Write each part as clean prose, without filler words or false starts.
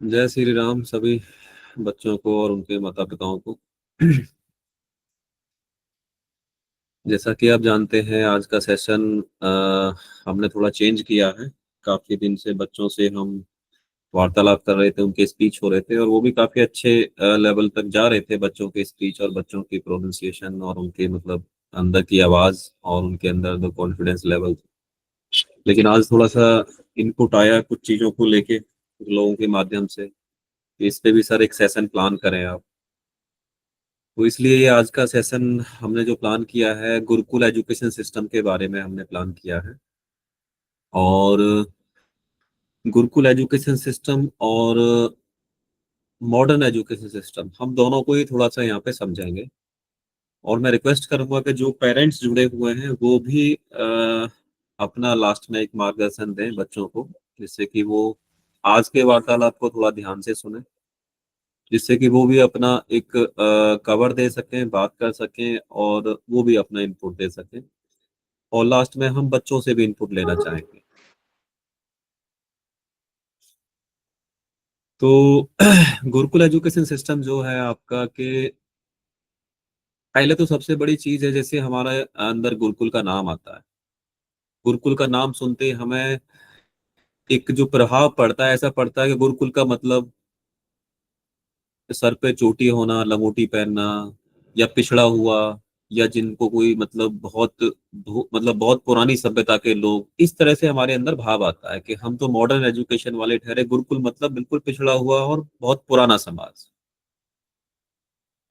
जय श्री राम सभी बच्चों को और उनके माता पिताओं को। जैसा कि आप जानते हैं आज का सेशन हमने थोड़ा चेंज किया है। काफी दिन से बच्चों से हम वार्तालाप कर रहे थे, उनके स्पीच हो रहे थे और वो भी काफी अच्छे लेवल तक जा रहे थे, बच्चों के स्पीच और बच्चों की प्रोनाउंसिएशन और उनके मतलब अंदर की आवाज और उनके अंदर जो कॉन्फिडेंस लेवल। लेकिन आज थोड़ा सा इनपुट आया कुछ चीजों को लेके कुछ लोगों के माध्यम से। इस पे भी सर एक सेशन प्लान करें आप। तो इसलिए ये आज का सेशन हमने जो प्लान किया है गुरुकुल एजुकेशन सिस्टम के बारे में हमने प्लान किया है। और गुरुकुल एजुकेशन सिस्टम और मॉडर्न एजुकेशन सिस्टम हम दोनों को ही थोड़ा सा यहाँ पे समझेंगे। और मैं रिक्वेस्ट करूंगा कि जो पेरेंट्स जुड़े हुए हैं वो भी अपना लास्ट में एक मार्गदर्शन दें बच्चों को, जिससे कि वो आज के वार्तालाप को थोड़ा ध्यान से सुने, जिससे कि वो भी अपना एक कवर दे सकें, बात कर सकें और वो भी अपना इनपुट दे सकें। और लास्ट में हम बच्चों से भी इनपुट लेना चाहेंगे। तो गुरुकुल एजुकेशन सिस्टम जो है आपका के पहले तो सबसे बड़ी चीज है, जैसे हमारे अंदर गुरुकुल का नाम आता है। गुरुकुल का नाम सुनते ही हमें एक जो प्रभाव पड़ता है, ऐसा पड़ता है कि गुरुकुल का मतलब सर पे चोटी होना, लंगोटी पहनना, या पिछड़ा हुआ, या जिनको कोई मतलब मतलब बहुत पुरानी सभ्यता के लोग, इस तरह से हमारे अंदर भाव आता है कि हम तो मॉडर्न एजुकेशन वाले ठहरे, गुरुकुल मतलब बिल्कुल पिछड़ा हुआ और बहुत पुराना समाज।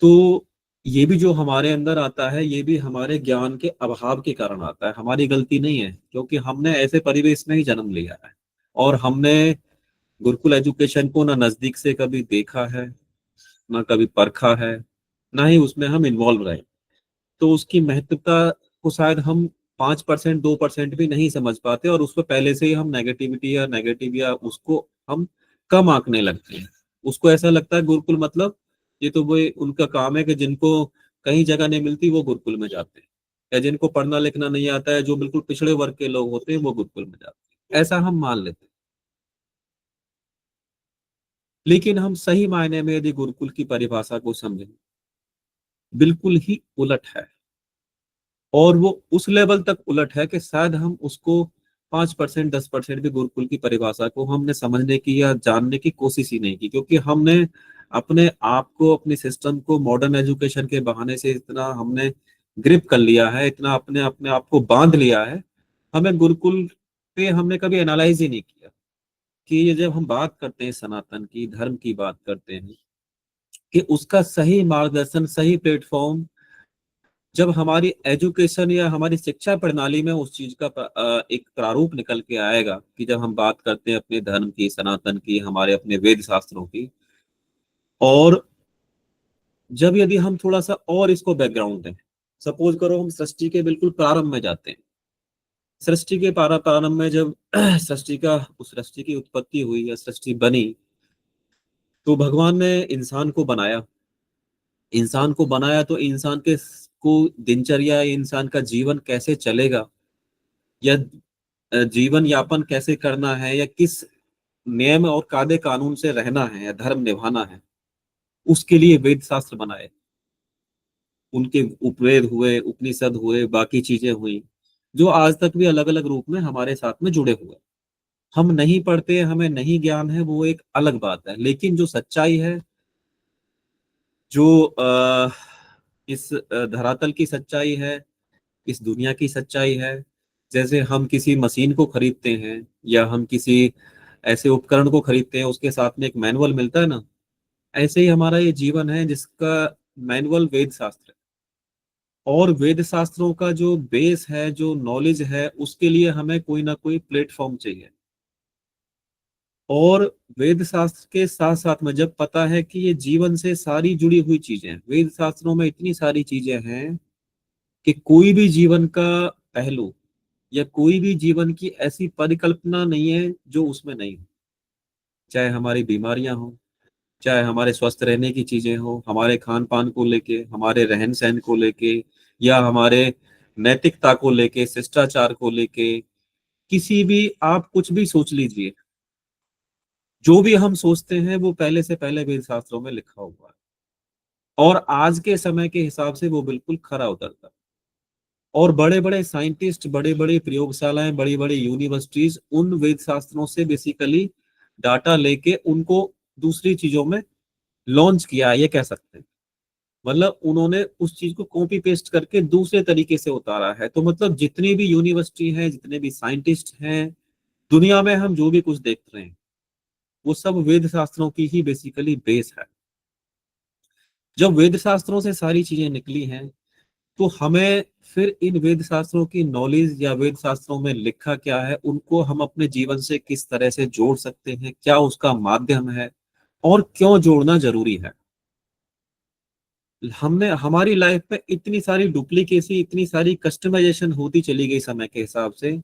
तो ये भी जो हमारे अंदर आता है, ये भी हमारे ज्ञान के अभाव के कारण आता है, हमारी गलती नहीं है, क्योंकि हमने ऐसे परिवेश में ही जन्म लिया है और हमने गुरुकुल एजुकेशन को ना नजदीक से कभी देखा है, ना कभी परखा है, ना ही उसमें हम इन्वॉल्व रहे। तो उसकी महत्वता को शायद हम 5% 2% भी नहीं समझ पाते और उस पर पहले से ही हम नेगेटिविटी या नेगेटिव या उसको हम कम आंकने लगते हैं। उसको ऐसा लगता है गुरुकुल मतलब ये तो वो उनका काम है कि जिनको कहीं जगह नहीं मिलती वो गुरुकुल में जाते हैं, या जिनको पढ़ना लिखना नहीं आता है, जो बिल्कुल पिछड़े वर्ग के लोग होते हैं, वो गुरुकुल में जाते हैं, ऐसा हम मान लेते हैं। लेकिन हम सही मायने में यदि गुरुकुल की परिभाषा को समझें, बिल्कुल ही उलट है। और वो उस लेवल तक उलट है कि शायद हम उसको 5% 10% भी गुरुकुल की परिभाषा को हमने समझने की या जानने की कोशिश ही नहीं की, क्योंकि हमने अपने आप को, अपने सिस्टम को मॉडर्न एजुकेशन के बहाने से इतना हमने ग्रिप कर लिया है, इतना अपने अपने आप को बांध लिया है। हमें गुरुकुल पे हमने कभी एनालाइज ही नहीं किया कि ये जब हम बात करते हैं सनातन की, धर्म की बात करते हैं, कि उसका सही मार्गदर्शन, सही प्लेटफॉर्म जब हमारी एजुकेशन या हमारी शिक्षा प्रणाली में उस चीज का एक प्रारूप निकल के आएगा, कि जब हम बात करते हैं अपने धर्म की, सनातन की, हमारे अपने वेद शास्त्रों की, और जब यदि हम थोड़ा सा और इसको बैकग्राउंड दें, सपोज करो हम सृष्टि के बिल्कुल प्रारंभ में जाते हैं। सृष्टि के प्रारंभ में जब सृष्टि का उस सृष्टि की उत्पत्ति हुई या सृष्टि बनी, तो भगवान ने इंसान को बनाया। इंसान को बनाया तो इंसान के को दिनचर्या, इंसान का जीवन कैसे चलेगा, या जीवन यापन कैसे करना है, या किस नियम और कायदे कानून से रहना है या धर्म निभाना है, उसके लिए वेद शास्त्र बनाए। उनके उपवेद हुए, उपनिषद हुए, बाकी चीजें हुई, जो आज तक भी अलग अलग रूप में हमारे साथ में जुड़े हुए। हम नहीं पढ़ते, हमें नहीं ज्ञान है, वो एक अलग बात है। लेकिन जो सच्चाई है, जो इस धरातल की सच्चाई है, इस दुनिया की सच्चाई है, जैसे हम किसी मशीन को खरीदते हैं या हम किसी ऐसे उपकरण को खरीदते हैं, उसके साथ में एक मैनुअल मिलता है ना, ऐसे ही हमारा ये जीवन है जिसका मैनुअल वेद शास्त्र है। और वेद शास्त्रों का जो बेस है, जो नॉलेज है, उसके लिए हमें कोई ना कोई प्लेटफॉर्म चाहिए। और वेद शास्त्र के साथ साथ में जब पता है कि ये जीवन से सारी जुड़ी हुई चीजें हैं, वेद शास्त्रों में इतनी सारी चीजें हैं कि कोई भी जीवन का पहलू या कोई भी जीवन की ऐसी परिकल्पना नहीं है जो उसमें नहीं हो। चाहे हमारी बीमारियां हो, चाहे हमारे स्वस्थ रहने की चीजें हो, हमारे खान पान को लेके, हमारे रहन सहन को लेके, या हमारे नैतिकता को लेके, शिष्टाचार को लेके, किसी भी आप कुछ भी सोच लीजिए, जो भी हम सोचते हैं वो पहले से पहले वेद शास्त्रों में लिखा हुआ है, और आज के समय के हिसाब से वो बिल्कुल खरा उतरता है। और बड़े बड़े साइंटिस्ट, बड़े बड़े प्रयोगशालाएं, बड़ी बड़ी यूनिवर्सिटीज उन वेद शास्त्रों से बेसिकली डाटा लेके उनको दूसरी चीजों में लॉन्च किया है, ये कह सकते हैं। मतलब उन्होंने उस चीज को कॉपी पेस्ट करके दूसरे तरीके से उतारा है। तो मतलब जितनी भी यूनिवर्सिटी हैं, जितने भी साइंटिस्ट हैं दुनिया में, हम जो भी कुछ देख रहे हैं वो सब वेद शास्त्रों की ही बेसिकली बेस है। जब वेद शास्त्रों से सारी चीजें निकली हैं तो हमें फिर इन वेद शास्त्रों की नॉलेज या वेद शास्त्रों में लिखा क्या है उनको हम अपने जीवन से किस तरह से जोड़ सकते हैं, क्या उसका माध्यम है और क्यों जोड़ना जरूरी है। हमने हमारी लाइफ में इतनी सारी डुप्लीकेसी, इतनी सारी कस्टमाइजेशन होती चली गई समय के हिसाब से,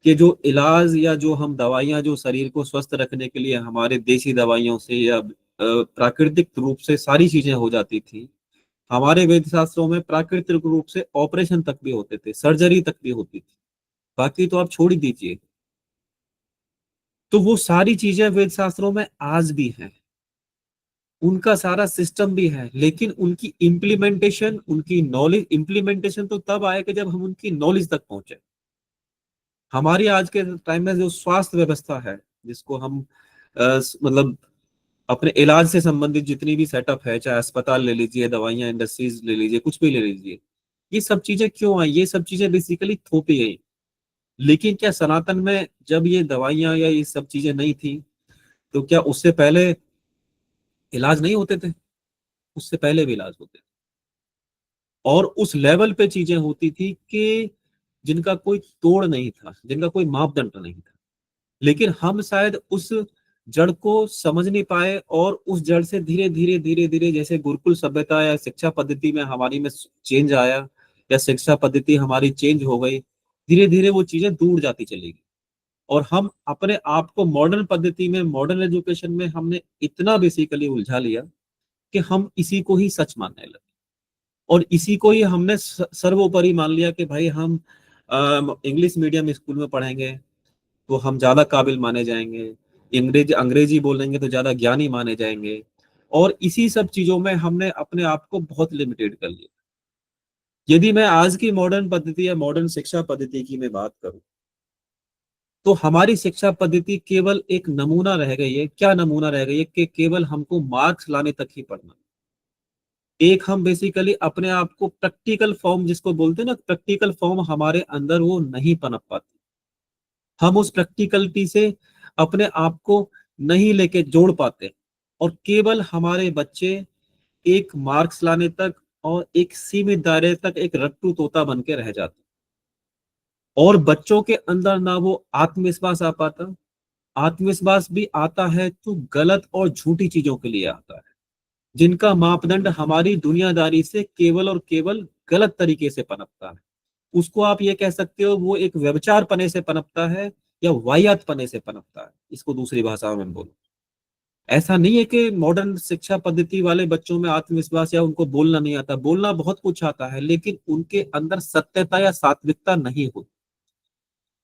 कि जो इलाज या जो हम दवाइयां जो शरीर को स्वस्थ रखने के लिए हमारे देसी दवाइयों से या प्राकृतिक रूप से सारी चीजें हो जाती थी, हमारे वेद शास्त्रों में प्राकृतिक रूप से ऑपरेशन तक भी होते थे, सर्जरी तक भी होती थी। बाकी तो आप छोड़ ही दीजिए। तो वो सारी चीजें वेद शास्त्रों में आज भी हैं, उनका सारा सिस्टम भी है, लेकिन उनकी इम्प्लीमेंटेशन, उनकी नॉलेज, इम्प्लीमेंटेशन तो तब आएगा जब हम उनकी नॉलेज तक पहुंचे। हमारी आज के टाइम में जो स्वास्थ्य व्यवस्था है, जिसको हम मतलब अपने इलाज से संबंधित जितनी भी सेटअप है, चाहे अस्पताल ले लीजिए, दवाइयां, इंडस्ट्रीज ले लीजिए, कुछ भी ले लीजिए, ये सब चीजें क्यों आई? ये सब चीजें बेसिकली थोपी गई। लेकिन क्या सनातन में जब ये दवाइयां या ये सब चीजें नहीं थी तो क्या उससे पहले इलाज नहीं होते थे? उससे पहले भी इलाज होते थे, और उस लेवल पे चीजें होती थी कि जिनका कोई तोड़ नहीं था, जिनका कोई मापदंड नहीं था। लेकिन हम शायद उस जड़ को समझ नहीं पाए, और उस जड़ से धीरे धीरे धीरे धीरे, जैसे गुरुकुल सभ्यता या शिक्षा पद्धति में हमारी में चेंज आया, या शिक्षा पद्धति हमारी चेंज हो गई, धीरे धीरे वो चीजें दूर जाती चली गई। और हम अपने आप को मॉडर्न पद्धति में, मॉडर्न एजुकेशन में हमने इतना बेसिकली उलझा लिया कि हम इसी को ही सच मानने लगे, और इसी को ही हमने सर्वोपरि मान लिया कि भाई हम इंग्लिश मीडियम स्कूल में पढ़ेंगे तो हम ज्यादा काबिल माने जाएंगे, अंग्रेजी अंग्रेजी बोलेंगे तो ज्यादा ज्ञानी माने जाएंगे। और इसी सब चीजों में हमने अपने आप को बहुत लिमिटेड कर लिया। यदि मैं आज की मॉडर्न पद्धति या मॉडर्न शिक्षा पद्धति की मैं बात करूं, तो हमारी शिक्षा पद्धति केवल एक नमूना रह गई है। क्या नमूना रह गई है? कि केवल हमको मार्क्स लाने तक ही पढ़ना। एक हम बेसिकली अपने आप को प्रैक्टिकल फॉर्म, जिसको बोलते हैं ना, प्रैक्टिकल फॉर्म हमारे अंदर वो नहीं पनप पाती। हम उस प्रैक्टिकलिटी से अपने आप को नहीं लेके जोड़ पाते, और केवल हमारे बच्चे एक मार्क्स लाने तक और एक सीमित दायरे तक एक रट्टू तोता बन के रह जाते। और बच्चों के अंदर ना वो आत्मविश्वास आ पाता। आत्मविश्वास भी आता है तो गलत और झूठी चीजों के लिए आता है, जिनका मापदंड हमारी दुनियादारी से केवल और केवल गलत तरीके से पनपता है। उसको आप ये कह सकते हो वो एक व्यभिचार पने से पनपता है, या वाहियात पने से पनपता है, इसको दूसरी भाषा में बोलो। ऐसा नहीं है कि मॉडर्न शिक्षा पद्धति वाले बच्चों में आत्मविश्वास या उनको बोलना नहीं आता, बोलना बहुत कुछ आता है, लेकिन उनके अंदर सत्यता या सात्विकता नहीं होती।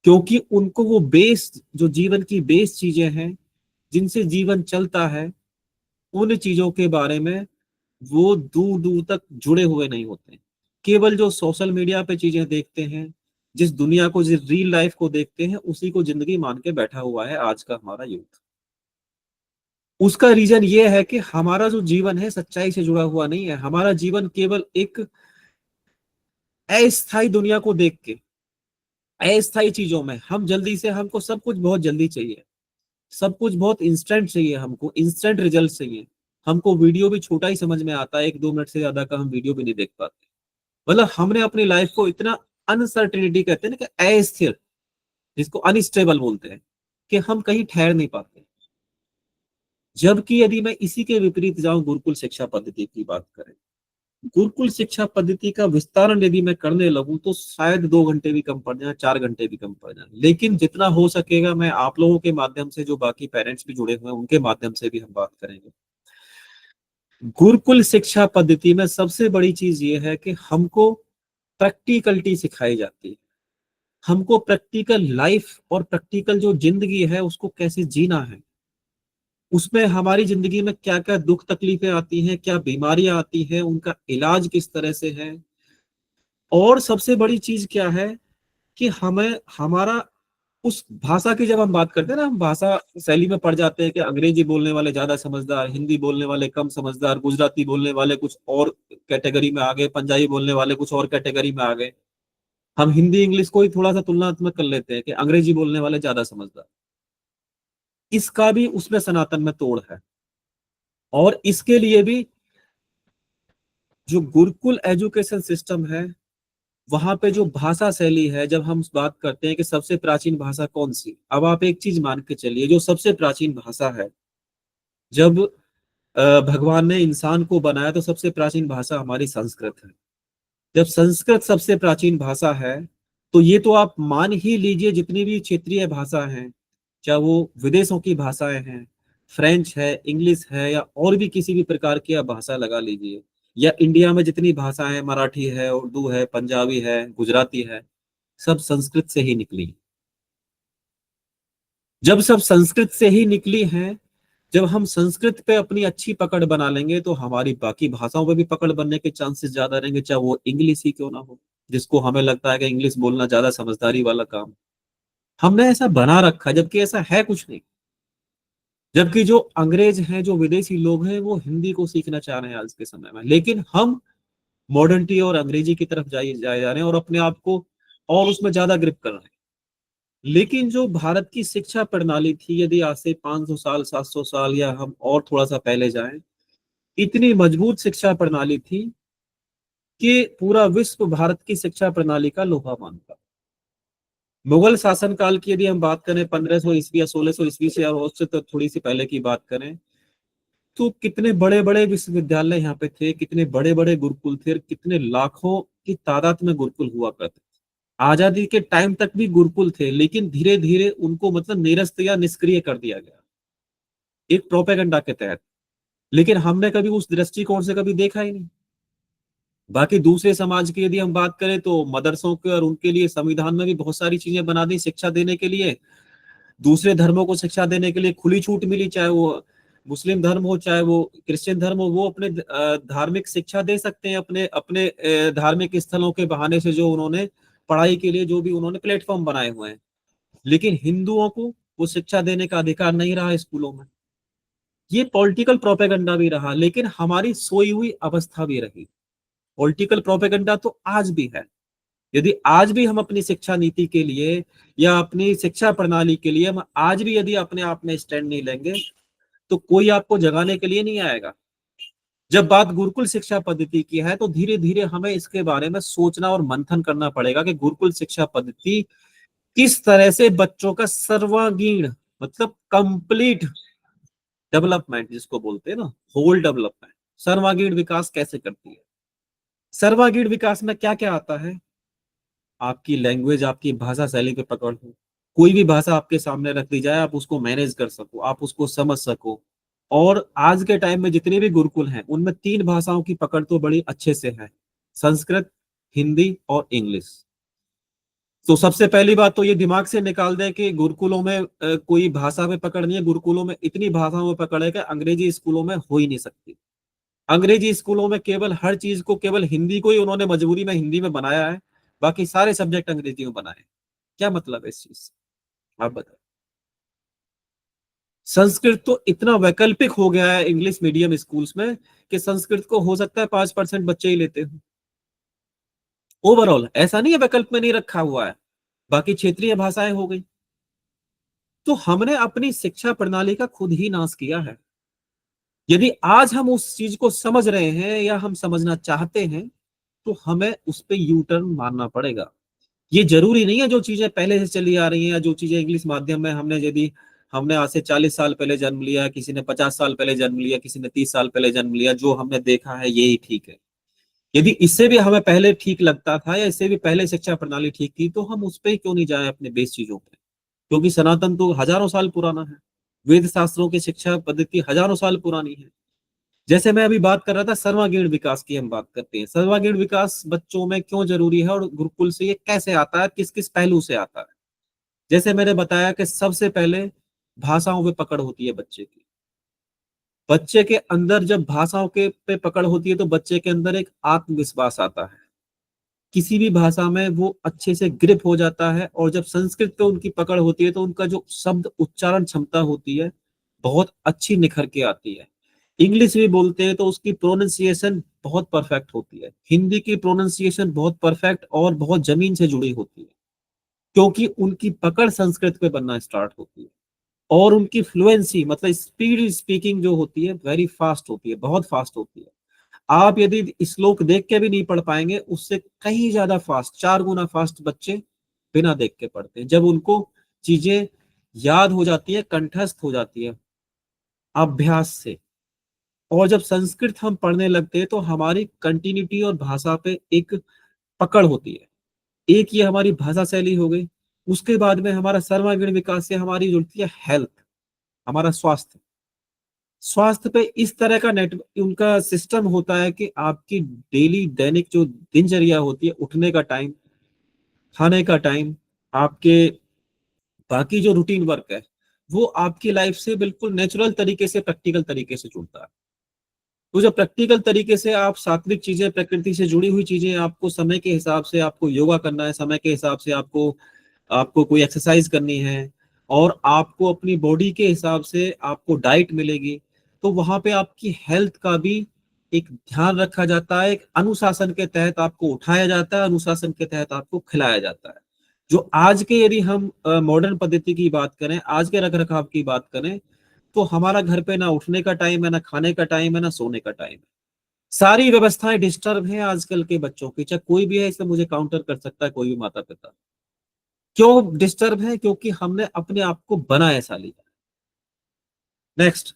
क्योंकि उनको वो बेस, जो जीवन की बेस चीजें हैं, जिनसे जीवन चलता है, उन चीजों के बारे में वो दूर दूर तक जुड़े हुए नहीं होते। केवल जो सोशल मीडिया पे चीजें देखते हैं, जिस दुनिया को, जिस रियल लाइफ को देखते हैं, उसी को जिंदगी मान के बैठा हुआ है आज का हमारा यूथ। उसका रीजन ये है कि हमारा जो जीवन है सच्चाई से जुड़ा हुआ नहीं है। हमारा जीवन केवल एक अस्थायी दुनिया को देख के, अस्थायी चीजों में हम जल्दी से, हमको सब कुछ बहुत जल्दी चाहिए, सब कुछ बहुत इंस्टेंट चाहिए, हमको इंस्टेंट रिजल्ट चाहिए। हमको वीडियो भी छोटा ही समझ में आता है, 1-2 मिनट से ज्यादा का हम वीडियो भी नहीं देख पाते। मतलब हमने अपनी लाइफ को इतना अनसर्टेनिटी कहते हैं ना, कि अस्थिर, जिसको अनस्टेबल बोलते हैं, कि हम कहीं ठहर नहीं पाते। जबकि यदि मैं इसी के विपरीत जाऊं, गुरुकुल शिक्षा पद्धति की बात करें, गुरुकुल शिक्षा पद्धति का विस्तारण यदि मैं करने लगूं तो शायद 2 घंटे भी कम पड़ जाए, 4 घंटे भी कम पड़ जाए। लेकिन जितना हो सकेगा मैं आप लोगों के माध्यम से, जो बाकी पेरेंट्स भी जुड़े हुए हैं उनके माध्यम से भी हम बात करेंगे। गुरुकुल शिक्षा पद्धति में सबसे बड़ी चीज ये है कि हमको प्रैक्टिकलिटी सिखाई जाती है। हमको प्रैक्टिकल लाइफ और प्रैक्टिकल जो जिंदगी है उसको कैसे जीना है। उसमें हमारी जिंदगी में क्या क्या दुख तकलीफें आती हैं, क्या बीमारियां आती हैं, उनका इलाज किस तरह से है। और सबसे बड़ी चीज क्या है कि हमें हमारा उस भाषा की जब हम बात करते हैं ना, हम भाषा शैली में पड़ जाते हैं कि अंग्रेजी बोलने वाले ज्यादा समझदार, हिंदी बोलने वाले कम समझदार, गुजराती बोलने वाले कुछ और कैटेगरी में आ गए, पंजाबी बोलने वाले कुछ और कैटेगरी में आ गए। हम हिंदी इंग्लिश को ही थोड़ा सा तुलनात्मक कर लेते हैं कि अंग्रेजी बोलने वाले ज्यादा समझदार। इसका भी उसमें सनातन में तोड़ है। और इसके लिए भी जो गुरुकुल एजुकेशन सिस्टम है, वहां पे जो भाषा शैली है, जब हम बात करते हैं कि सबसे प्राचीन भाषा कौन सी, अब आप एक चीज मान के चलिए, जो सबसे प्राचीन भाषा है, जब भगवान ने इंसान को बनाया तो सबसे प्राचीन भाषा हमारी संस्कृत है। जब संस्कृत सबसे प्राचीन भाषा है, तो ये तो आप मान ही लीजिए जितनी भी क्षेत्रीय भाषा हैं, चाहे वो विदेशों की भाषाएं हैं, फ्रेंच है, इंग्लिश है, या और भी किसी भी प्रकार की आप भाषा लगा लीजिए, या इंडिया में जितनी भाषाएं हैं, मराठी है, उर्दू है, पंजाबी है, गुजराती है, सब संस्कृत से ही निकली। जब सब संस्कृत से ही निकली हैं, जब हम संस्कृत पे अपनी अच्छी पकड़ बना लेंगे, तो हमारी बाकी भाषाओं पे भी पकड़ बनने के चांसेस ज्यादा रहेंगे, चाहे वो इंग्लिश ही क्यों ना हो, जिसको हमें लगता है कि इंग्लिश बोलना ज्यादा समझदारी वाला काम। हमने ऐसा बना रखा है, जबकि ऐसा है कुछ नहीं। जबकि जो अंग्रेज हैं, जो विदेशी लोग हैं, वो हिंदी को सीखना चाह रहे हैं आज के समय में, लेकिन हम मॉडर्निटी और अंग्रेजी की तरफ जाए जा रहे हैं और अपने आप को और उसमें ज्यादा ग्रिप कर रहे हैं। लेकिन जो भारत की शिक्षा प्रणाली थी, यदि आज से 500 साल, 700 साल, या हम और थोड़ा सा पहले जाएं, इतनी मजबूत शिक्षा प्रणाली थी कि पूरा विश्व भारत की शिक्षा प्रणाली का लोहा मानता। मुगल शासन काल की यदि हम बात करें, 1500 ईस्वी या 1600 ईस्वी से, और उससे तो थोड़ी सी पहले की बात करें, तो कितने बड़े बड़े विश्वविद्यालय यहाँ पे थे, कितने बड़े बड़े गुरुकुल थे, कितने लाखों की तादाद में गुरुकुल हुआ करते थे। आजादी के टाइम तक भी गुरुकुल थे, लेकिन धीरे धीरे उनको मतलब निरस्त या निष्क्रिय कर दिया गया, एक प्रोपेगेंडा के तहत। लेकिन हमने कभी उस दृष्टिकोण से कभी देखा ही नहीं। बाकी दूसरे समाज की यदि हम बात करें, तो मदरसों के और उनके लिए संविधान में भी बहुत सारी चीजें बना दी शिक्षा देने के लिए। दूसरे धर्मों को शिक्षा देने के लिए खुली छूट मिली, चाहे वो मुस्लिम धर्म हो, चाहे वो क्रिश्चियन धर्म हो, वो अपने धार्मिक शिक्षा दे सकते हैं, अपने अपने धार्मिक स्थलों के बहाने से, जो उन्होंने पढ़ाई के लिए जो भी उन्होंने प्लेटफॉर्म बनाए हुए हैं। लेकिन हिंदुओं को वो शिक्षा देने का अधिकार नहीं रहा स्कूलों में। ये पॉलिटिकल प्रोपेगेंडा भी रहा, लेकिन हमारी सोई हुई अवस्था भी रही। पॉलिटिकल प्रोपेगेंडा तो आज भी है। यदि आज भी हम अपनी शिक्षा नीति के लिए या अपनी शिक्षा प्रणाली के लिए हम आज भी यदि अपने आप में स्टैंड नहीं लेंगे, तो कोई आपको जगाने के लिए नहीं आएगा। जब बात गुरुकुल शिक्षा पद्धति की है, तो धीरे धीरे हमें इसके बारे में सोचना और मंथन करना पड़ेगा कि गुरुकुल शिक्षा पद्धति किस तरह से बच्चों का सर्वांगीण, मतलब कंप्लीट डेवलपमेंट जिसको बोलते हैं ना, होल डेवलपमेंट, सर्वांगीण विकास कैसे करती है। सर्वांगीण विकास में क्या क्या आता है? आपकी लैंग्वेज, आपकी भाषा शैली पे पकड़ हो, कोई भी भाषा आपके सामने रख दी जाए, आप उसको मैनेज कर सको, आप उसको समझ सको। और आज के टाइम में जितने भी गुरुकुल हैं, उनमें तीन भाषाओं की पकड़ तो बड़ी अच्छे से है, संस्कृत, हिंदी और इंग्लिश। तो सबसे पहली बात तो ये दिमाग से निकाल दें कि गुरुकुलों में कोई भाषा में पकड़ नहीं है। गुरुकुलों में इतनी भाषाओं में पकड़ है कि अंग्रेजी स्कूलों में हो ही नहीं सकती। अंग्रेजी स्कूलों में केवल हर चीज को, केवल हिंदी को ही उन्होंने मजबूरी में हिंदी में बनाया है, बाकी सारे सब्जेक्ट अंग्रेजी में बनाए। क्या मतलब है इस चीज से, आप बताओ। संस्कृत तो इतना वैकल्पिक हो गया है इंग्लिश मीडियम स्कूल्स में कि संस्कृत को हो सकता है 5% बच्चे ही लेते हो ओवरऑल। ऐसा नहीं है वैकल्प में नहीं रखा हुआ है, बाकी क्षेत्रीय भाषाएं हो गई। तो हमने अपनी शिक्षा प्रणाली का खुद ही नाश किया है। यदि आज हम उस चीज को समझ रहे हैं या हम समझना चाहते हैं, तो हमें उस पर यू टर्न मारना पड़ेगा। ये जरूरी नहीं है जो चीजें पहले से चली आ रही हैं, या जो चीजें इंग्लिश माध्यम में हमने, यदि हमने आज से 40 साल पहले जन्म लिया, किसी ने 50 साल पहले जन्म लिया, किसी ने 30 साल पहले जन्म लिया, जो हमने देखा है यही ठीक है। यदि इससे भी हमें पहले ठीक लगता था, या इससे भी पहले शिक्षा प्रणाली ठीक थी, तो हम उस पर क्यों नहीं जाए अपने बेस चीजों पे? क्योंकि सनातन तो हजारों साल पुराना है, वेद शास्त्रों की शिक्षा पद्धति हजारों साल पुरानी है। जैसे मैं अभी बात कर रहा था सर्वांगीण विकास की, हम बात करते हैं सर्वांगीण विकास बच्चों में क्यों जरूरी है, और गुरुकुल से ये कैसे आता है, किस किस पहलू से आता है। जैसे मैंने बताया कि सबसे पहले भाषाओं पे पकड़ होती है बच्चे की। बच्चे के अंदर जब भाषाओं के पे पकड़ होती है तो बच्चे के अंदर एक आत्मविश्वास आता है, किसी भी भाषा में वो अच्छे से ग्रिप हो जाता है। और जब संस्कृत पे उनकी पकड़ होती है तो उनका जो शब्द उच्चारण क्षमता होती है बहुत अच्छी निखर के आती है। इंग्लिश भी बोलते हैं तो उसकी प्रोनाउंसिएशन बहुत परफेक्ट होती है, हिंदी की प्रोनाउंसिएशन बहुत परफेक्ट और बहुत जमीन से जुड़ी होती है, क्योंकि उनकी पकड़ संस्कृत पे बनना स्टार्ट होती है। और उनकी फ्लुएंसी मतलब स्पीड स्पीकिंग जो होती है वेरी फास्ट होती है, बहुत फास्ट होती है। आप यदि श्लोक देख के भी नहीं पढ़ पाएंगे, उससे कहीं ज्यादा फास्ट, 4 गुना फास्ट बच्चे बिना देख के पढ़ते हैं, जब उनको चीजें याद हो जाती है, कंठस्थ हो जाती है अभ्यास से। और जब संस्कृत हम पढ़ने लगते हैं तो हमारी कंटिन्यूटी और भाषा पे एक पकड़ होती है। एक ये हमारी भाषा शैली हो गई, उसके बाद में हमारा सर्वांगीण विकास से हमारी जुड़ती है हेल्थ, हमारा स्वास्थ्य। स्वास्थ्य पे इस तरह का नेट उनका सिस्टम होता है कि आपकी डेली दैनिक जो दिनचर्या होती है, उठने का टाइम, खाने का टाइम, आपके बाकी जो रूटीन वर्क है, वो आपकी लाइफ से बिल्कुल नेचुरल तरीके से, प्रैक्टिकल तरीके से जुड़ता है। तो जब प्रैक्टिकल तरीके से आप सात्विक चीजें, प्रकृति से जुड़ी हुई चीजें, आपको समय के हिसाब से आपको योगा करना है, समय के हिसाब से आपको आपको कोई एक्सरसाइज करनी है, और आपको अपनी बॉडी के हिसाब से आपको डाइट मिलेगी, तो वहां पे आपकी हेल्थ का भी एक ध्यान रखा जाता है। एक अनुशासन के तहत आपको उठाया जाता है, अनुशासन के तहत आपको खिलाया जाता है। जो आज के, यदि हम मॉडर्न पद्धति की बात करें, आज के रख रखाव की बात करें, तो हमारा घर पे ना उठने का टाइम है, ना खाने का टाइम है, ना सोने का टाइम है। सारी व्यवस्थाएं डिस्टर्ब हैं आजकल के बच्चों की, चाहे कोई भी है, इसे मुझे काउंटर कर सकता है कोई भी माता पिता। क्यों डिस्टर्ब है? क्योंकि हमने अपने आप को बना ऐसा लिया। नेक्स्ट,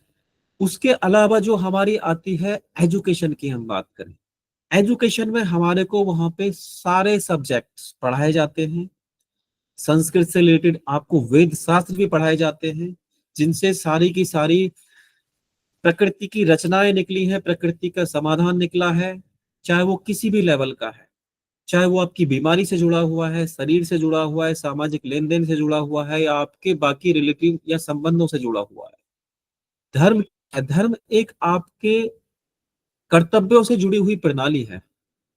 उसके अलावा जो हमारी आती है एजुकेशन की हम बात करें, एजुकेशन में हमारे को वहां पे सारे सब्जेक्ट्स पढ़ाए जाते हैं। संस्कृत से रिलेटेड आपको वेद शास्त्र भी पढ़ाए जाते हैं, जिनसे सारी की सारी प्रकृति की रचनाएं निकली हैं, प्रकृति का समाधान निकला है। चाहे वो किसी भी लेवल का है, चाहे वो आपकी बीमारी से जुड़ा हुआ है, शरीर से जुड़ा हुआ है, सामाजिक लेन देन से जुड़ा हुआ है, या आपके बाकी रिलेटिव या संबंधों से जुड़ा हुआ है। धर्म, धर्म एक आपके कर्तव्यों से जुड़ी हुई प्रणाली है,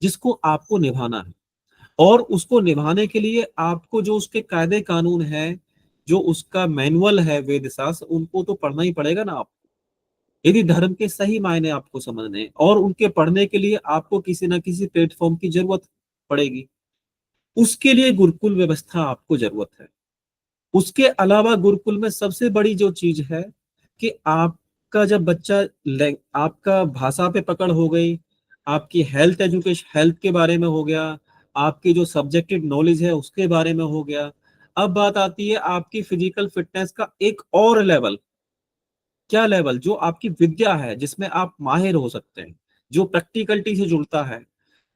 जिसको आपको निभाना है। और उसको निभाने के लिए आपको जो उसके कायदे कानून है, जो उसका मैनुअल है वेद शास्त्र, उनको तो पढ़ना ही पड़ेगा ना आप, यदि धर्म के सही मायने आपको समझने हैं। और उनके पढ़ने के लिए आपको किसी ना किसी प्लेटफॉर्म की जरूरत पड़ेगी, उसके लिए गुरुकुल व्यवस्था आपको जरूरत है। उसके अलावा गुरुकुल में सबसे बड़ी जो चीज है कि आपका जब बच्चा आपका भाषा पे पकड़ हो गई, आपकी हेल्थ एजुकेशन, हेल्थ के बारे में हो गया, आपकी जो सब्जेक्टिव नॉलेज है उसके बारे में हो गया, अब बात आती है आपकी फिजिकल फिटनेस का एक और लेवल। क्या लेवल? जो आपकी विद्या है, जिसमें आप माहिर हो सकते हैं, जो प्रैक्टिकलिटी से जुड़ता है,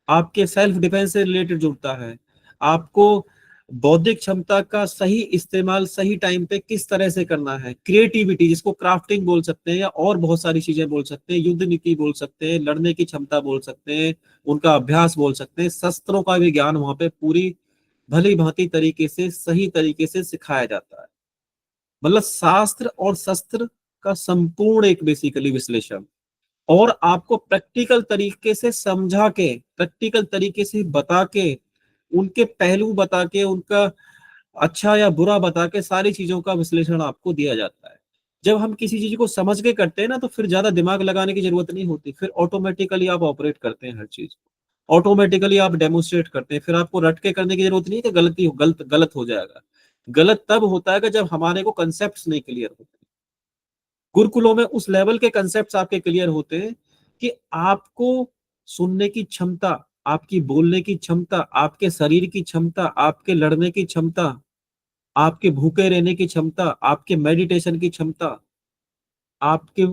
आपके सेल्फ डिफेंस से रिलेटेड जुड़ता है, आपको बौद्धिक क्षमता का सही इस्तेमाल सही टाइम पे किस तरह से करना है, क्रिएटिविटी जिसको क्राफ्टिंग बोल सकते हैं, या और बहुत सारी चीजें बोल सकते हैं, युद्ध नीति बोल सकते हैं, लड़ने की क्षमता बोल सकते हैं, उनका अभ्यास बोल सकते हैं, शस्त्रों का भी ज्ञान वहां पे पूरी भली भांति तरीके से, सही तरीके से सिखाया जाता है। मतलब शास्त्र और शस्त्र का संपूर्ण एक बेसिकली विश्लेषण, और आपको प्रैक्टिकल तरीके से समझा के, प्रैक्टिकल तरीके से बता के, उनके पहलू बता के, उनका अच्छा या बुरा बता के, सारी चीजों का विश्लेषण आपको दिया जाता है। जब हम किसी चीज को समझ के करते हैं ना, तो फिर ज्यादा दिमाग लगाने की जरूरत नहीं होती, फिर ऑटोमेटिकली आप ऑपरेट करते हैं हर चीज को, ऑटोमेटिकली आप डेमोन्स्ट्रेट करते हैं, फिर आपको रट के करने की जरूरत नहीं कि गलती हो, गलत गलत हो जाएगा। गलत तब होता है कि जब हमारे को कंसेप्ट नहीं क्लियर होते। गुरुकुलों में उस लेवल के कंसेप्ट आपके क्लियर होते हैं कि आपको सुनने की क्षमता, आपकी बोलने की क्षमता, आपके शरीर की क्षमता, आपके लड़ने की क्षमता, आपके भूखे रहने की क्षमता, आपके मेडिटेशन की क्षमता, आपके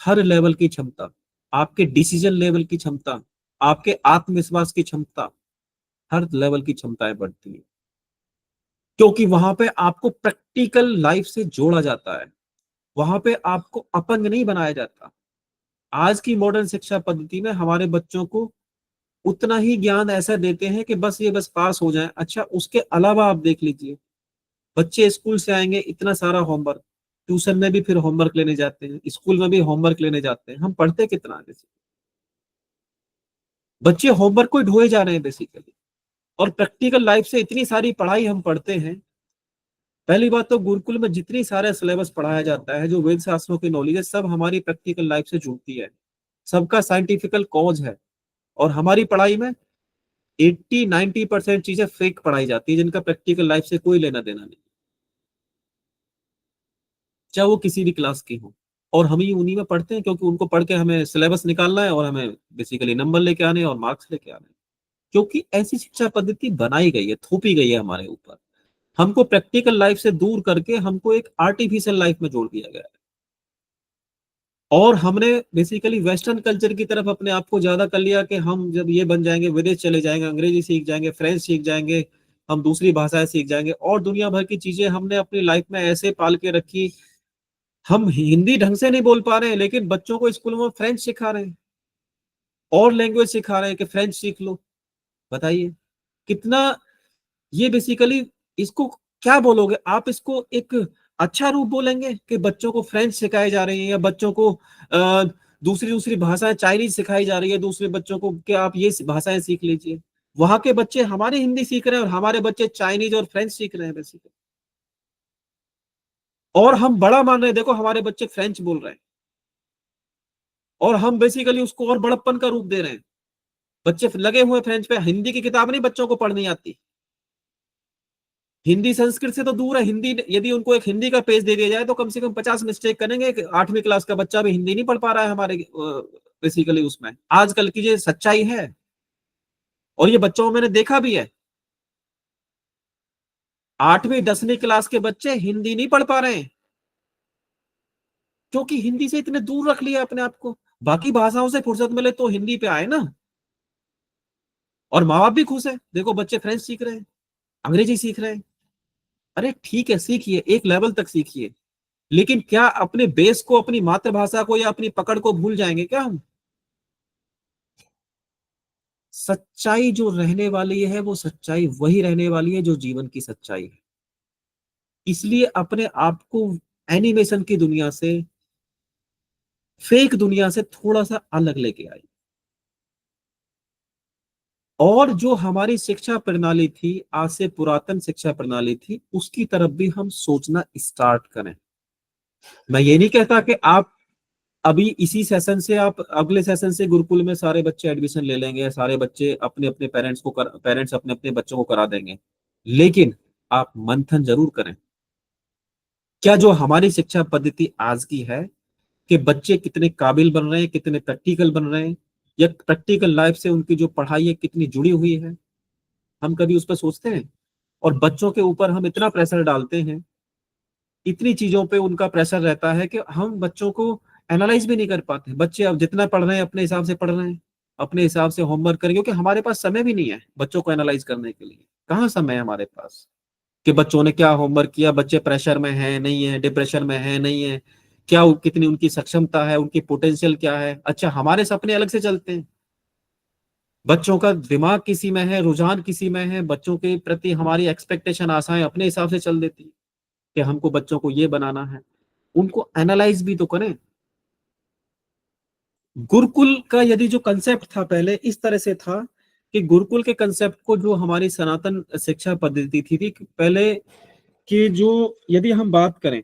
हर लेवल की क्षमता, आपके डिसीजन लेवल की क्षमता, आपके आत्मविश्वास की क्षमता, हर लेवल की क्षमताएं बढ़ती है, क्योंकि वहां पे आपको प्रैक्टिकल लाइफ से जोड़ा जाता है। वहां पे आपको अपंग नहीं बनाया जाता। आज की मॉडर्न शिक्षा पद्धति में हमारे बच्चों को उतना ही ज्ञान ऐसा देते हैं कि बस ये बस पास हो जाए। अच्छा, उसके अलावा आप देख लीजिए, बच्चे स्कूल से आएंगे, इतना सारा होमवर्क, ट्यूशन में भी फिर होमवर्क लेने जाते हैं, स्कूल में भी होमवर्क लेने जाते हैं, हम पढ़ते कितना है बच्चे होमवर्क को ढोए जा रहे हैं बेसिकली। और प्रैक्टिकल लाइफ से इतनी सारी पढ़ाई हम पढ़ते हैं। पहली बात तो गुरुकुल में जितनी सारे सिलेबस पढ़ाया जाता है, जो वेद शास्त्रों की नॉलेज है, सब हमारी प्रैक्टिकल लाइफ से जुड़ती है, सबका साइंटिफिकल कॉज है। और हमारी पढ़ाई में 80-90% चीजें फेक पढ़ाई जाती है, जिनका प्रैक्टिकल लाइफ से कोई लेना देना नहीं, चाहे वो किसी भी क्लास की हो। और हम ही उन्हीं में पढ़ते हैं, क्योंकि उनको पढ़ के हमें सिलेबस निकालना है और हमें बेसिकली नंबर लेके आने हैं और मार्क्स लेके आने हैं। क्योंकि ऐसी शिक्षा पद्धति बनाई गई है, थोपी गई है हमारे ऊपर। हमको प्रैक्टिकल लाइफ से दूर करके हमको एक आर्टिफिशियल लाइफ में जोड़ दिया गया है। और हमने बेसिकली वेस्टर्न कल्चर की तरफ अपने आप को ज्यादा कर लिया, कि हम जब ये बन जाएंगे, विदेश चले जाएंगे, अंग्रेजी सीख जाएंगे, फ्रेंच सीख जाएंगे, हम दूसरी भाषाएं सीख जाएंगे, और दुनिया भर की चीजें हमने अपनी लाइफ में ऐसे पाल के रखी। हम हिंदी ढंग से नहीं बोल पा रहे हैं, लेकिन बच्चों को स्कूल में फ्रेंच सिखा रहे हैं और लैंग्वेज सिखा रहे हैं कि फ्रेंच सीख लो। बताइए कितना ये बेसिकली, इसको क्या बोलोगे आप? इसको एक अच्छा रूप बोलेंगे कि बच्चों को फ्रेंच सिखाई जा रही है, या बच्चों को दूसरी दूसरी भाषाएं, चाइनीज सिखाई जा रही है दूसरे बच्चों को, कि आप ये भाषाएं सीख लीजिए? वहां के बच्चे हमारी हिंदी सीख रहे हैं और हमारे बच्चे चाइनीज और फ्रेंच सीख रहे हैं बेसिकली। और हम बड़ा मान रहे हैं, देखो हमारे बच्चे फ्रेंच बोल रहे हैं, और हम बेसिकली उसको और बड़प्पन का रूप दे रहे हैं। बच्चे लगे हुए फ्रेंच पे, हिंदी की किताब नहीं बच्चों को पढ़नी आती। हिंदी संस्कृत से तो दूर है। हिंदी, यदि उनको एक हिंदी का पेज दे दिया जाए तो कम से कम 50 मिस्टेक करेंगे। 8वीं क्लास का बच्चा भी हिंदी नहीं पढ़ पा रहा है हमारे बेसिकली उसमें। आजकल की ये सच्चाई है, और ये बच्चों में मैंने देखा भी है। 8वीं 10वीं क्लास के बच्चे हिंदी नहीं पढ़ पा रहे हैं, क्योंकि हिंदी से इतने दूर रख लिया अपने आप को। बाकी भाषाओं से फुर्सत मिले तो हिंदी पे आए ना। और माँ बाप भी खुश है, देखो बच्चे फ्रेंच सीख रहे हैं, अंग्रेजी सीख रहे हैं। अरे ठीक है, सीखिए, एक लेवल तक सीखिए, लेकिन क्या अपने बेस को, अपनी मातृभाषा को या अपनी पकड़ को भूल जाएंगे क्या हम? सच्चाई जो रहने वाली है, वो सच्चाई वही रहने वाली है जो जीवन की सच्चाई है। इसलिए अपने आप को एनिमेशन की दुनिया से, फेक दुनिया से थोड़ा सा अलग लेके आई। और जो हमारी शिक्षा प्रणाली थी, आज से पुरातन शिक्षा प्रणाली थी, उसकी तरफ भी हम सोचना स्टार्ट करें। मैं ये नहीं कहता कि आप अभी इसी सेशन से, आप अगले सेशन से गुरुकुल में सारे बच्चे एडमिशन ले लेंगे, सारे बच्चे अपने अपने पेरेंट्स अपने अपने बच्चों को करा देंगे। लेकिन आप मंथन जरूर करें, क्या जो हमारी शिक्षा पद्धति आज की है, कि बच्चे कितने काबिल बन रहे हैं, कितने प्रैक्टिकल बन रहे हैं, या प्रैक्टिकल लाइफ से उनकी जो पढ़ाई है कितनी जुड़ी हुई है, हम कभी उस पर सोचते हैं? और बच्चों के ऊपर हम इतना प्रेशर डालते हैं, इतनी चीजों पे उनका प्रेशर रहता है, कि हम बच्चों को एनालाइज भी नहीं कर पाते। बच्चे अब जितना पढ़ रहे हैं अपने हिसाब से पढ़ रहे हैं, अपने हिसाब से होमवर्क करें, क्योंकि हमारे पास समय भी नहीं है बच्चों को एनालाइज करने के लिए। कहाँ समय है हमारे पास कि बच्चों ने क्या होमवर्क किया, बच्चे प्रेशर में है नहीं है, डिप्रेशन में है नहीं है, क्या कितनी उनकी सक्षमता है, उनकी पोटेंशियल क्या है। अच्छा, हमारे सपने अलग से चलते हैं, बच्चों का दिमाग किसी में है, रुझान किसी में है, बच्चों के प्रति हमारी एक्सपेक्टेशन, आशाएं अपने हिसाब से चल देती है, कि हमको बच्चों को ये बनाना है। उनको एनालाइज भी तो करें। गुरुकुल का यदि जो कंसेप्ट था पहले इस तरह से था, कि गुरुकुल के कंसेप्ट को, जो हमारी सनातन शिक्षा पद्धति थी पहले, कि जो यदि हम बात करें,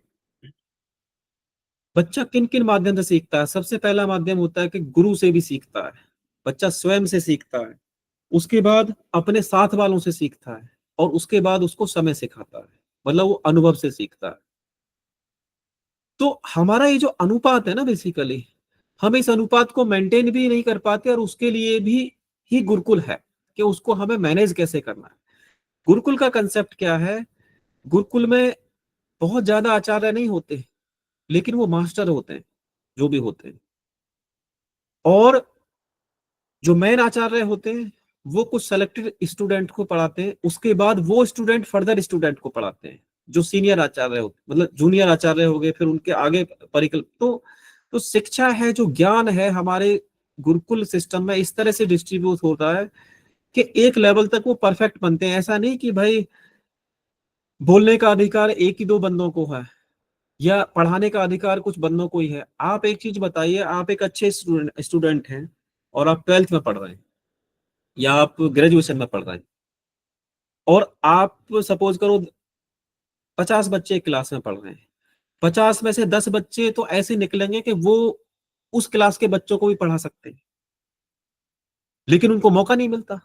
बच्चा किन किन माध्यम से सीखता है? सबसे पहला माध्यम होता है कि गुरु से भी सीखता है, बच्चा स्वयं से सीखता है। उसके बाद अपने साथ वालों से सीखता है, और उसके बाद उसको समय सिखाता है, मतलब वो अनुभव से सीखता है। तो हमारा ये जो अनुपात है ना बेसिकली, हम इस अनुपात को मेंटेन भी नहीं कर पाते, और उसके लिए भी ही गुरुकुल है, कि उसको हमें मैनेज कैसे करना है। गुरुकुल का कंसेप्ट क्या है? गुरुकुल में बहुत ज्यादा आचार्य नहीं होते, लेकिन वो मास्टर होते हैं, जो भी होते हैं। और जो मेन आचार्य होते हैं, वो कुछ सेलेक्टेड स्टूडेंट को पढ़ाते हैं, उसके बाद वो स्टूडेंट फर्दर स्टूडेंट को पढ़ाते हैं। जो सीनियर आचार्य होते, मतलब जूनियर आचार्य हो गए, फिर उनके आगे परिकल्प। तो शिक्षा है, जो ज्ञान है हमारे गुरुकुल सिस्टम में इस तरह से डिस्ट्रीब्यूट होता है, कि एक लेवल तक वो परफेक्ट बनते हैं। ऐसा नहीं कि भाई बोलने का अधिकार एक ही दो बंदों को है, या पढ़ाने का अधिकार कुछ बंदों को ही है? आप एक चीज बताइए, आप एक अच्छे स्टूडेंट हैं और आप 12th में पढ़ रहे हैं या आप ग्रेजुएशन में पढ़ रहे हैं, और आप सपोज करो 50 बच्चे एक क्लास में पढ़ रहे हैं, 50 में से 10 बच्चे तो ऐसे निकलेंगे कि वो उस क्लास के बच्चों को भी पढ़ा सकते हैं, लेकिन उनको मौका नहीं मिलता।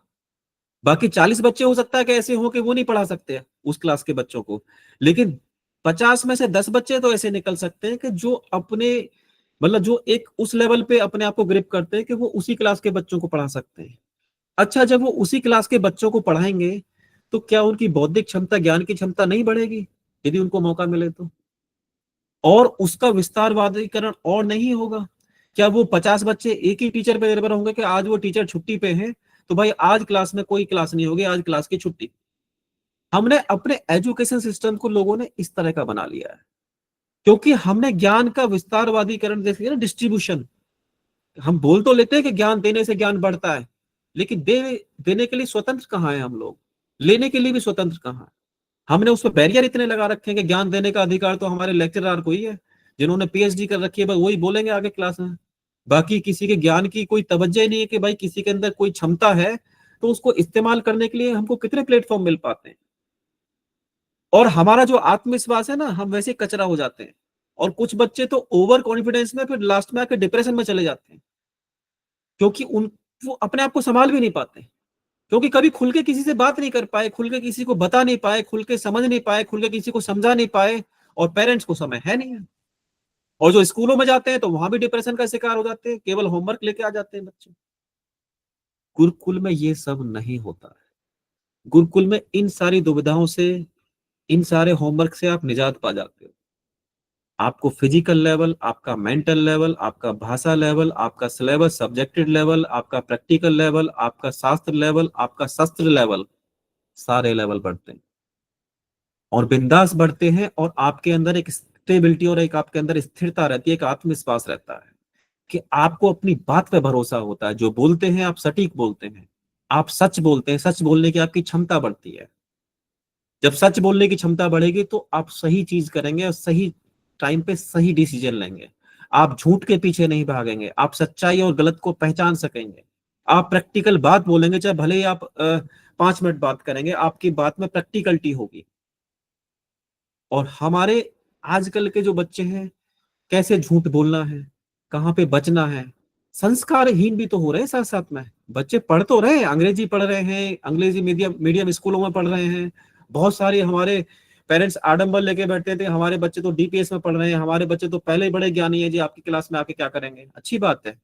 बाकी 40 बच्चे हो सकता है कि ऐसे हो कि वो नहीं पढ़ा सकते उस क्लास के बच्चों को, लेकिन 50 में से 10 बच्चे तो ऐसे निकल सकते हैं कि जो अपने मतलब जो एक उस लेवल पे अपने आप को ग्रिप करते हैं कि वो उसी क्लास के बच्चों को पढ़ा सकते हैं। अच्छा, जब वो उसी क्लास के बच्चों को पढ़ाएंगे तो क्या उनकी बौद्धिक क्षमता, ज्ञान की क्षमता नहीं बढ़ेगी यदि उनको मौका मिले तो? और उसका विस्तारवादीकरण और नहीं होगा? क्या वो 50 बच्चे एक ही टीचर पे निर्भर होंगे कि आज वो टीचर छुट्टी पे है तो भाई आज क्लास में कोई क्लास नहीं होगी, आज क्लास की छुट्टी? हमने अपने एजुकेशन सिस्टम को लोगों ने इस तरह का बना लिया है, क्योंकि हमने ज्ञान का विस्तारवादीकरण, जैसे ना डिस्ट्रीब्यूशन, हम बोल तो लेते हैं कि ज्ञान देने से ज्ञान बढ़ता है, लेकिन देने के लिए स्वतंत्र कहाँ है हम लोग? लेने के लिए भी स्वतंत्र कहाँ है? हमने उस पर बैरियर इतने लगा रखे हैं कि ज्ञान देने का अधिकार तो हमारे लेक्चरर को ही है, जिन्होंने पीएचडी कर रखी है, बस वही बोलेंगे आगे क्लास में। बाकी किसी के ज्ञान की कोई तवज्जो ही नहीं है कि भाई किसी के अंदर कोई क्षमता है तो उसको इस्तेमाल करने के लिए हमको कितने प्लेटफॉर्म मिल पाते हैं। और हमारा जो आत्मविश्वास है ना, हम वैसे कचरा हो जाते हैं। और कुछ बच्चे तो ओवर कॉन्फिडेंस में फिर लास्ट में आकर डिप्रेशन में चले जाते हैं, क्योंकि उन वो अपने आप को संभाल भी नहीं पाते, क्योंकि कभी खुल के किसी से बात नहीं कर पाए, खुल के किसी को बता नहीं पाए, खुल के समझ नहीं पाए, खुल के किसी को समझा नहीं पाए, और पेरेंट्स को समय है नहीं है। और जो स्कूलों में जाते हैं तो वहां भी डिप्रेशन का शिकार हो जाते हैं, केवल होमवर्क लेके आ जाते हैं बच्चे। गुरुकुल में ये सब नहीं होता है। गुरुकुल में इन सारी दुविधाओं से, इन सारे होमवर्क से आप निजात पा जाते हो। आपको फिजिकल लेवल, आपका मेंटल लेवल, आपका भाषा लेवल, आपका सिलेबस सब्जेक्टेड लेवल, आपका प्रैक्टिकल लेवल, आपका शास्त्र लेवल, आपका शस्त्र लेवल, सारे लेवल बढ़ते हैं और बिंदास बढ़ते हैं। और आपके अंदर एक स्टेबिलिटी और एक आपके अंदर स्थिरता रहती है, एक आत्मविश्वास रहता है कि आपको अपनी बात पे भरोसा होता है। जो बोलते हैं आप सटीक बोलते हैं, आप सच बोलते हैं, सच बोलने की आपकी क्षमता बढ़ती है। जब सच बोलने की क्षमता बढ़ेगी तो आप सही चीज करेंगे और सही टाइम पे सही डिसीजन लेंगे। आप झूठ के पीछे नहीं भागेंगे, आप सच्चाई और गलत को पहचान सकेंगे। आप प्रैक्टिकल बात बोलेंगे, चाहे भले ही आप 5 मिनट बात करेंगे, आपकी बात में प्रैक्टिकलिटी होगी। और हमारे आजकल के जो बच्चे हैं, कैसे झूठ बोलना है, कहाँ पे बचना है, संस्कारहीन भी तो हो रहे हैं साथ साथ में। बच्चे पढ़ तो रहे हैं, अंग्रेजी पढ़ रहे हैं, अंग्रेजी मीडियम मीडियम स्कूलों में पढ़ रहे हैं। बहुत सारे हमारे पेरेंट्स आडंबर लेके बैठते थे, हमारे बच्चे तो डीपीएस में पढ़ रहे हैं, हमारे बच्चे तो पहले ही बड़े ज्ञानी है जी, आपकी क्लास में आके क्या करेंगे? अच्छी बात है।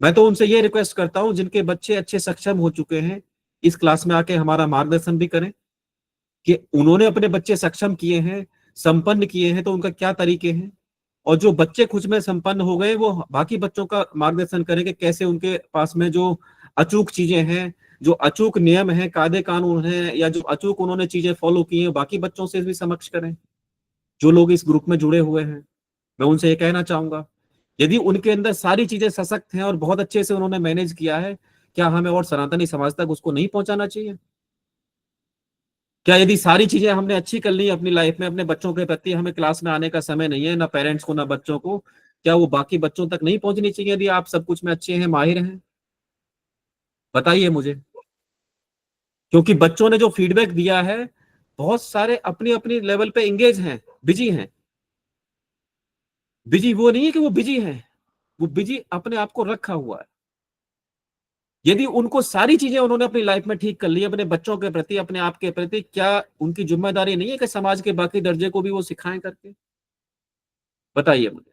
मैं तो उनसे ये रिक्वेस्ट करता हूँ, जिनके बच्चे अच्छे सक्षम हो चुके हैं, इस क्लास में आके हमारा मार्गदर्शन भी करें कि उन्होंने अपने बच्चे सक्षम किए हैं, संपन्न किए हैं, तो उनका क्या तरीके हैं। और जो बच्चे खुद में संपन्न हो गए, वो बाकी बच्चों का मार्गदर्शन करें कि कैसे उनके पास में जो अचूक चीजें हैं, जो अचूक नियम है, कायदे कानून है, या जो अचूक उन्होंने चीजें फॉलो की हैं, बाकी बच्चों से भी समक्ष करें। जो लोग इस ग्रुप में जुड़े हुए हैं, मैं उनसे ये कहना चाहूंगा, यदि उनके अंदर सारी चीजें सशक्त हैं और बहुत अच्छे से उन्होंने मैनेज किया है, क्या हमें और सनातनी समाज तक उसको नहीं पहुंचाना चाहिए? क्या यदि सारी चीजें हमने अच्छी कर ली अपनी लाइफ में, अपने बच्चों के प्रति हमें क्लास में आने का समय नहीं है, ना पेरेंट्स को ना बच्चों को, क्या वो बाकी बच्चों तक नहीं पहुंचनी चाहिए यदि आप सब कुछ में अच्छे हैं, माहिर हैं? बताइए मुझे। क्योंकि बच्चों ने जो फीडबैक दिया है, बहुत सारे अपनी अपनी लेवल पे एंगेज हैं, बिजी हैं। बिजी वो नहीं है कि वो बिजी हैं, वो बिजी अपने आप को रखा हुआ है। यदि उनको सारी चीजें उन्होंने अपनी लाइफ में ठीक कर ली, अपने बच्चों के प्रति, अपने आप के प्रति, क्या उनकी जिम्मेदारी नहीं है कि समाज के बाकी दर्जे को भी वो सिखाएं करके? बताइए मुझे।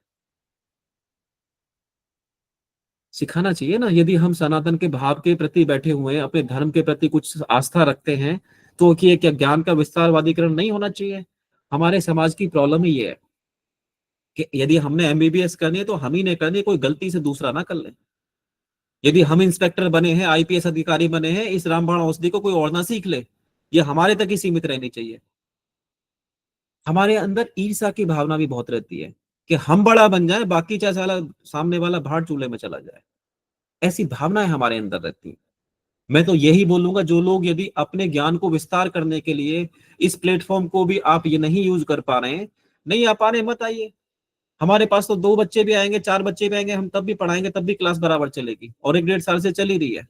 सिखाना चाहिए ना। यदि हम सनातन के भाव के प्रति बैठे हुए हैं, अपने धर्म के प्रति कुछ आस्था रखते हैं, तो क्या ज्ञान का विस्तारवादीकरण नहीं होना चाहिए? हमारे समाज की प्रॉब्लम ही ये है कि यदि हमने एमबीबीएस करनी है तो हम ही ने करनी है, कोई गलती से दूसरा ना कर ले। यदि हम इंस्पेक्टर बने हैं, आईपीएस अधिकारी बने हैं, इस रामबाण औषधि को कोई और ना सीख ले। ये हमारे तक ही सीमित रहनी चाहिए। हमारे अंदर ईर्ष्या की भावना भी बहुत रहती है कि हम बड़ा बन जाए, बाकी चाहे साला सामने वाला भाड़ चूल्हे में चला जाए। ऐसी भावनाएं हमारे अंदर रहती हैं। मैं तो यही बोलूंगा, जो लोग यदि अपने ज्ञान को विस्तार करने के लिए इस प्लेटफॉर्म को भी आप ये नहीं यूज कर पा रहे हैं, नहीं आ पा रहे मत आइए, हमारे पास तो 2 बच्चे भी आएंगे, 4 बच्चे भी आएंगे, हम तब भी पढ़ाएंगे, तब भी क्लास बराबर चलेगी, और 1 डेढ़ साल से चल ही रही है।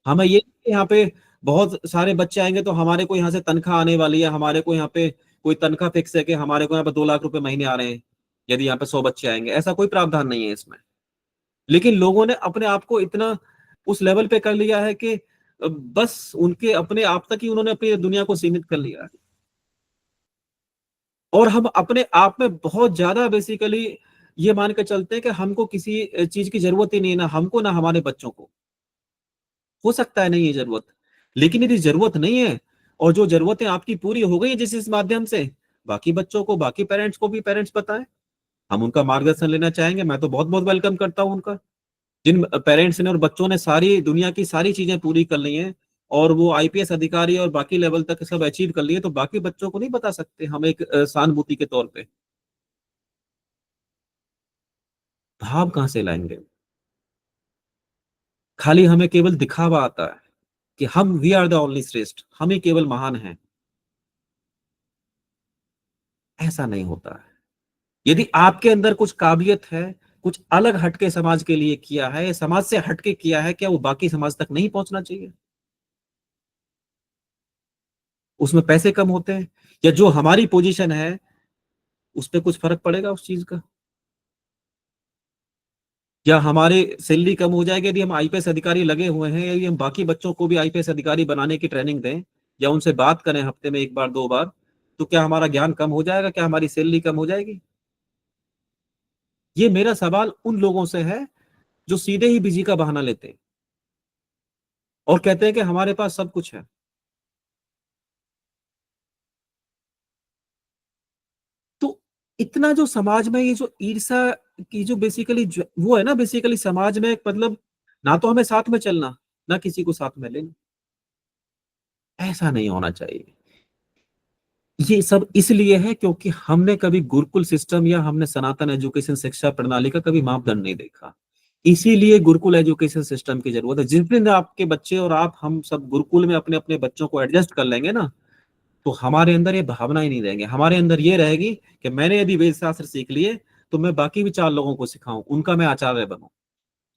हमें ये यहाँ पे बहुत सारे बच्चे आएंगे तो हमारे को यहाँ से तनख्वाह आने वाली है, हमारे को यहाँ पे कोई तनख्वाह फिक्स है कि हमारे को यहाँ पे 2 लाख रुपए महीने आ रहे हैं यदि यहाँ पे 100 बच्चे आएंगे, ऐसा कोई प्रावधान नहीं है इसमें। लेकिन लोगों ने अपने आप को इतना उस लेवल पे कर लिया है कि बस उनके अपने आप तक ही उन्होंने अपनी दुनिया को सीमित कर लिया है। और हम अपने आप में बहुत ज्यादा बेसिकली ये मान के चलते हैं कि हमको किसी चीज की जरूरत ही नहीं है, ना हमको ना हमारे बच्चों को। हो सकता है नहीं है जरूरत, लेकिन यदि जरूरत नहीं है और जो जरूरतें आपकी पूरी हो गई है जिस इस माध्यम से, बाकी बच्चों को, बाकी पेरेंट्स को भी पेरेंट्स बताएं, हम उनका मार्गदर्शन लेना चाहेंगे। मैं तो बहुत बहुत वेलकम करता हूं उनका। जिन पेरेंट्स ने और बच्चों ने सारी दुनिया की सारी चीजें पूरी कर ली हैं और वो आईपीएस अधिकारी और बाकी लेवल तक सब अचीव कर लिए, तो बाकी बच्चों को नहीं बता सकते हम एक सहानुभूति के तौर पे? भाव कहां से लाएंगे? खाली हमें केवल दिखावा आता है कि हम वी आर द ओनली श्रेष्ठ, हम ही केवल महान हैं। ऐसा नहीं होता है। यदि आपके अंदर कुछ काबिलियत है, कुछ अलग हटके समाज के लिए किया है, समाज से हटके किया है, क्या वो बाकी समाज तक नहीं पहुंचना चाहिए? उसमें पैसे कम होते हैं या जो हमारी पोजीशन है उस पर कुछ फर्क पड़ेगा उस चीज का? या हमारे सैलरी कम हो जाएगी यदि हम आईपीएस अधिकारी लगे हुए हैं, यदि हम बाकी बच्चों को भी आईपीएस अधिकारी बनाने की ट्रेनिंग दें या उनसे बात करें हफ्ते में 1 बार 2 बार, तो क्या हमारा ज्ञान कम हो जाएगा? क्या हमारी सैलरी कम हो जाएगी? ये मेरा सवाल उन लोगों से है जो सीधे ही बिजी का बहाना लेते हैं और कहते हैं कि हमारे पास सब कुछ है। तो इतना जो समाज में ये जो ईर्ष्या की जो बेसिकली वो है ना, बेसिकली समाज में मतलब ना तो हमें साथ में चलना, ना किसी को साथ में लेना। ऐसा नहीं होना चाहिए। ये सब इसलिए है क्योंकि हमने कभी गुरुकुल सिस्टम या हमने सनातन एजुकेशन शिक्षा प्रणाली का कभी मापदंड नहीं देखा। इसीलिए गुरुकुल एजुकेशन सिस्टम की जरूरत है। जिस दिन आपके बच्चे और आप हम सब गुरुकुल में अपने अपने बच्चों को एडजस्ट कर लेंगे ना, तो हमारे अंदर ये भावना ही नहीं रहेंगे। हमारे अंदर ये रहेगी कि मैंने यदि वेद शास्त्र सीख लिए तो मैं बाकी भी 4 लोगों को सिखाऊं, उनका मैं आचार्य बनूं।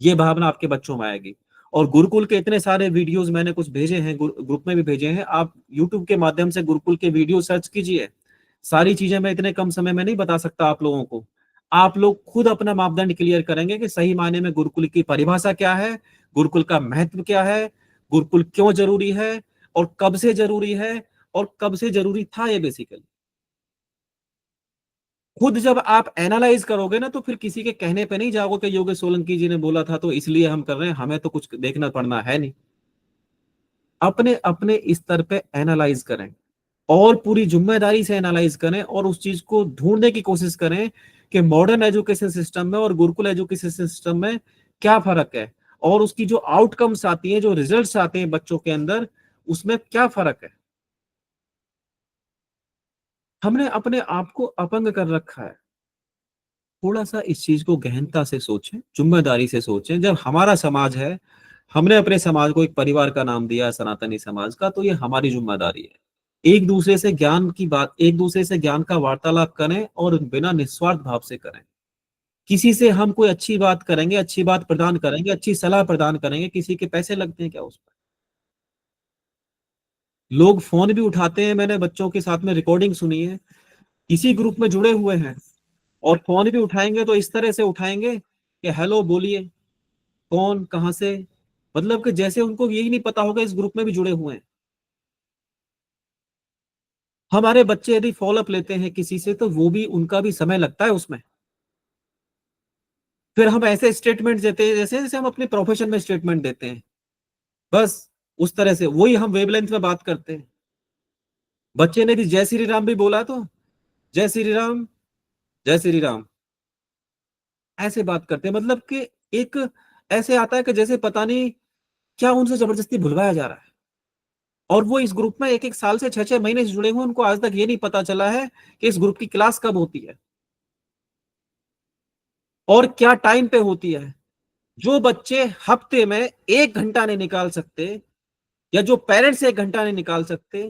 ये भावना आपके बच्चों में आएगी। और गुरुकुल के इतने सारे वीडियोस मैंने कुछ भेजे हैं, ग्रुप में भी भेजे हैं, आप यूट्यूब के माध्यम से गुरुकुल के वीडियो सर्च कीजिए। सारी चीजें मैं इतने कम समय में नहीं बता सकता आप लोगों को। आप लोग खुद अपना मापदंड क्लियर करेंगे कि सही मायने में गुरुकुल की परिभाषा क्या है, गुरुकुल का महत्व क्या है, गुरुकुल क्यों जरूरी है और कब से जरूरी है और कब से जरूरी था। ये बेसिकली खुद जब आप एनालाइज करोगे ना, तो फिर किसी के कहने पे नहीं जाओगे कि योगेश सोलंकी जी ने बोला था तो इसलिए हम कर रहे हैं, हमें तो कुछ देखना पड़ना है नहीं। अपने अपने स्तर पे एनालाइज करें और पूरी जिम्मेदारी से एनालाइज करें और उस चीज को ढूंढने की कोशिश करें कि मॉडर्न एजुकेशन सिस्टम में और गुरुकुल एजुकेशन सिस्टम में क्या फर्क है और उसकी जो आउटकम्स आती है, जो रिजल्ट्स आते हैं बच्चों के अंदर, उसमें क्या फर्क है। हमने अपने आप को अपंग कर रखा है। थोड़ा सा इस चीज को गहनता से सोचें, जिम्मेदारी से सोचें। जब हमारा समाज है, हमने अपने समाज को एक परिवार का नाम दिया है सनातनी समाज का, तो ये हमारी जिम्मेदारी है। एक दूसरे से ज्ञान की बात, एक दूसरे से ज्ञान का वार्तालाप करें और बिना निस्वार्थ भाव से करें। किसी से हम कोई अच्छी बात करेंगे, अच्छी बात प्रदान करेंगे, अच्छी सलाह प्रदान करेंगे, किसी के पैसे लगते हैं क्या उस पर? लोग फोन भी उठाते हैं, मैंने बच्चों के साथ में रिकॉर्डिंग सुनी है, इसी ग्रुप में जुड़े हुए हैं और फोन भी उठाएंगे तो इस तरह से उठाएंगे कि हेलो बोलिए, कौन कहां से, मतलब कि जैसे उनको यही नहीं पता होगा इस ग्रुप में भी जुड़े हुए हैं। हमारे बच्चे यदि फॉलोअप लेते हैं किसी से तो वो भी, उनका भी समय लगता है उसमें। फिर हम ऐसे स्टेटमेंट देते हैं जैसे जैसे हम अपने प्रोफेशन में स्टेटमेंट देते हैं, बस उस तरह से वही हम वेवलेंथ में बात करते हैं। बच्चे ने भी जय श्री राम भी बोला तो जय श्री राम, जय श्री राम, ऐसे बात करते हैं। मतलब कि एक ऐसे आता है कि जैसे पता नहीं क्या उनसे जबरदस्ती भुलवाया जा रहा है। और वो इस ग्रुप में 1 1 साल से 6 6 महीने से जुड़े हुए, उनको आज तक ये नहीं पता चला है कि इस ग्रुप की क्लास कब होती है और क्या टाइम पे होती है। जो बच्चे हफ्ते में 1 घंटा नहीं निकाल सकते या जो पेरेंट्स 1 घंटा नहीं निकाल सकते,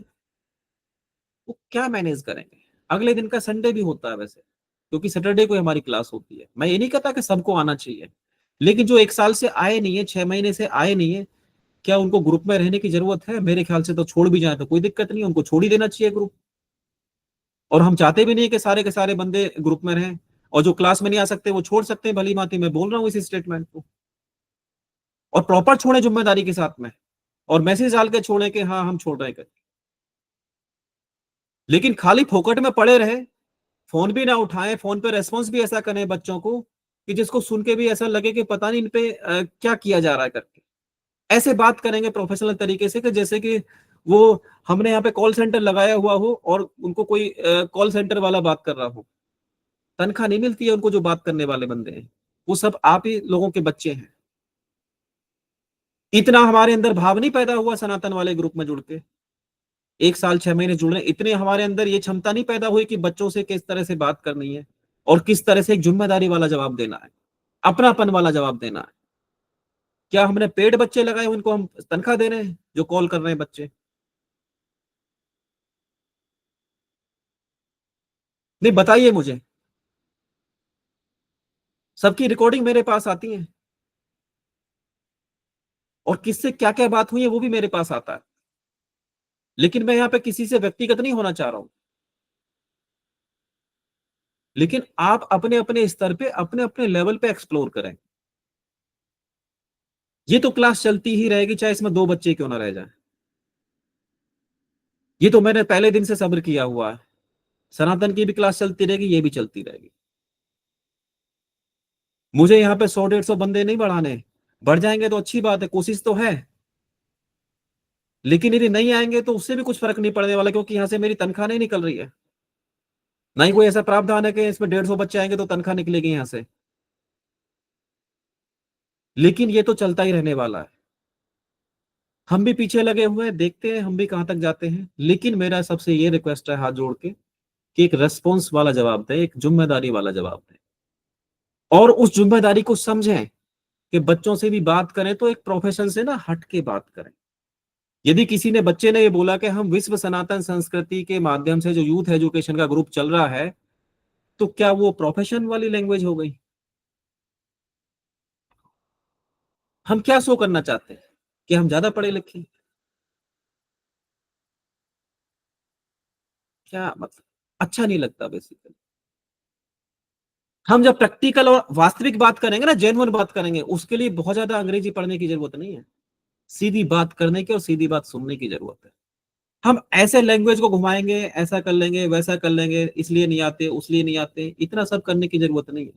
वो क्या मैनेज करेंगे? अगले दिन का संडे भी होता है वैसे, क्योंकि सैटरडे को हमारी क्लास होती है। मैं ये नहीं कहता कि सबको आना चाहिए, लेकिन जो 1 साल से आए नहीं है, 6 महीने से आए नहीं है, क्या उनको ग्रुप में रहने की जरूरत है? मेरे ख्याल से तो छोड़ भी जाए तो कोई दिक्कत नहीं, उनको छोड़ ही देना चाहिए ग्रुप। और हम चाहते भी नहीं कि सारे के सारे बंदे ग्रुप में रहें, और जो क्लास में नहीं आ सकते वो छोड़ सकते हैं, भली भांति मैं बोल रहा हूँ इस स्टेटमेंट को। और प्रॉपर छोड़े जिम्मेदारी के साथ में, और मैसेज डाल के छोड़े कि हाँ हम छोड़ रहे हैं। लेकिन खाली फोकट में पड़े रहे, फोन भी ना उठाएं, फोन पे रेस्पॉन्स भी ऐसा करें बच्चों को कि जिसको सुन के भी ऐसा लगे कि पता नहीं इन पे क्या किया जा रहा है करके। ऐसे बात करेंगे प्रोफेशनल तरीके से कि जैसे कि वो हमने यहाँ पे कॉल सेंटर लगाया हुआ हो और उनको कोई कॉल सेंटर वाला बात कर रहा हो। तनख्वाह नहीं मिलती है उनको, जो बात करने वाले बंदे हैं वो सब आप ही लोगों के बच्चे हैं। इतना हमारे अंदर भाव नहीं पैदा हुआ सनातन वाले ग्रुप में जुड़ के, 1 साल 6 महीने जुड़ रहे, इतने हमारे अंदर ये क्षमता नहीं पैदा हुई कि बच्चों से किस तरह से बात करनी है और किस तरह से एक जिम्मेदारी वाला जवाब देना है, अपनापन वाला जवाब देना है। क्या हमने पेड बच्चे लगाए, उनको हम तनख्वाह दे रहे हैं जो कॉल कर रहे हैं बच्चे? नहीं, बताइए मुझे। सबकी रिकॉर्डिंग मेरे पास आती है, और किससे क्या क्या बात हुई है वो भी मेरे पास आता है। लेकिन मैं यहाँ पे किसी से व्यक्तिगत नहीं होना चाह रहा हूं, लेकिन आप अपने अपने स्तर पे, अपने अपने लेवल पे एक्सप्लोर करें। ये तो क्लास चलती ही रहेगी, चाहे इसमें 2 बच्चे क्यों ना रह जाए। ये तो मैंने पहले दिन से सब्र किया हुआ है। सनातन की भी क्लास चलती रहेगी, ये भी चलती रहेगी। मुझे यहाँ पे 100 150 बंदे नहीं बढ़ाने, बढ़ जाएंगे तो अच्छी बात है, कोशिश तो है। लेकिन यदि नहीं आएंगे तो उससे भी कुछ फर्क नहीं पड़ने वाला, क्योंकि यहाँ से मेरी तनख्वाह नहीं निकल रही है। ना ही कोई ऐसा प्रावधान है कि इसमें 150 बच्चे आएंगे तो तनख्वाह निकलेगी यहाँ से। लेकिन ये तो चलता ही रहने वाला है। हम भी पीछे लगे हुए हैं, देखते हैं हम भी कहां तक जाते हैं। लेकिन मेरा सबसे ये रिक्वेस्ट है हाथ जोड़ के कि एक रेस्पॉन्स वाला जवाब दें, एक जिम्मेदारी वाला जवाब दें, और उस जिम्मेदारी को समझें कि बच्चों से भी बात करें तो एक प्रोफेशन से ना हट के बात करें। यदि किसी ने, बच्चे ने ये बोला कि हम विश्व सनातन संस्कृति के माध्यम से जो यूथ एजुकेशन का ग्रुप चल रहा है, तो क्या वो प्रोफेशन वाली लैंग्वेज हो गई? हम क्या शो करना चाहते हैं कि हम ज्यादा पढ़े लिखे हैं? क्या मतलब? अच्छा नहीं लगता बेसिकली। हम जब प्रैक्टिकल और वास्तविक बात करेंगे ना, जेन्युइन बात करेंगे, उसके लिए बहुत ज्यादा अंग्रेजी पढ़ने की जरूरत नहीं है। सीधी बात करने की और सीधी बात सुनने की जरूरत है। हम ऐसे लैंग्वेज को घुमाएंगे, ऐसा कर लेंगे, वैसा कर लेंगे, इसलिए नहीं आते, उसलिए नहीं आते, इतना सब करने की जरूरत नहीं है।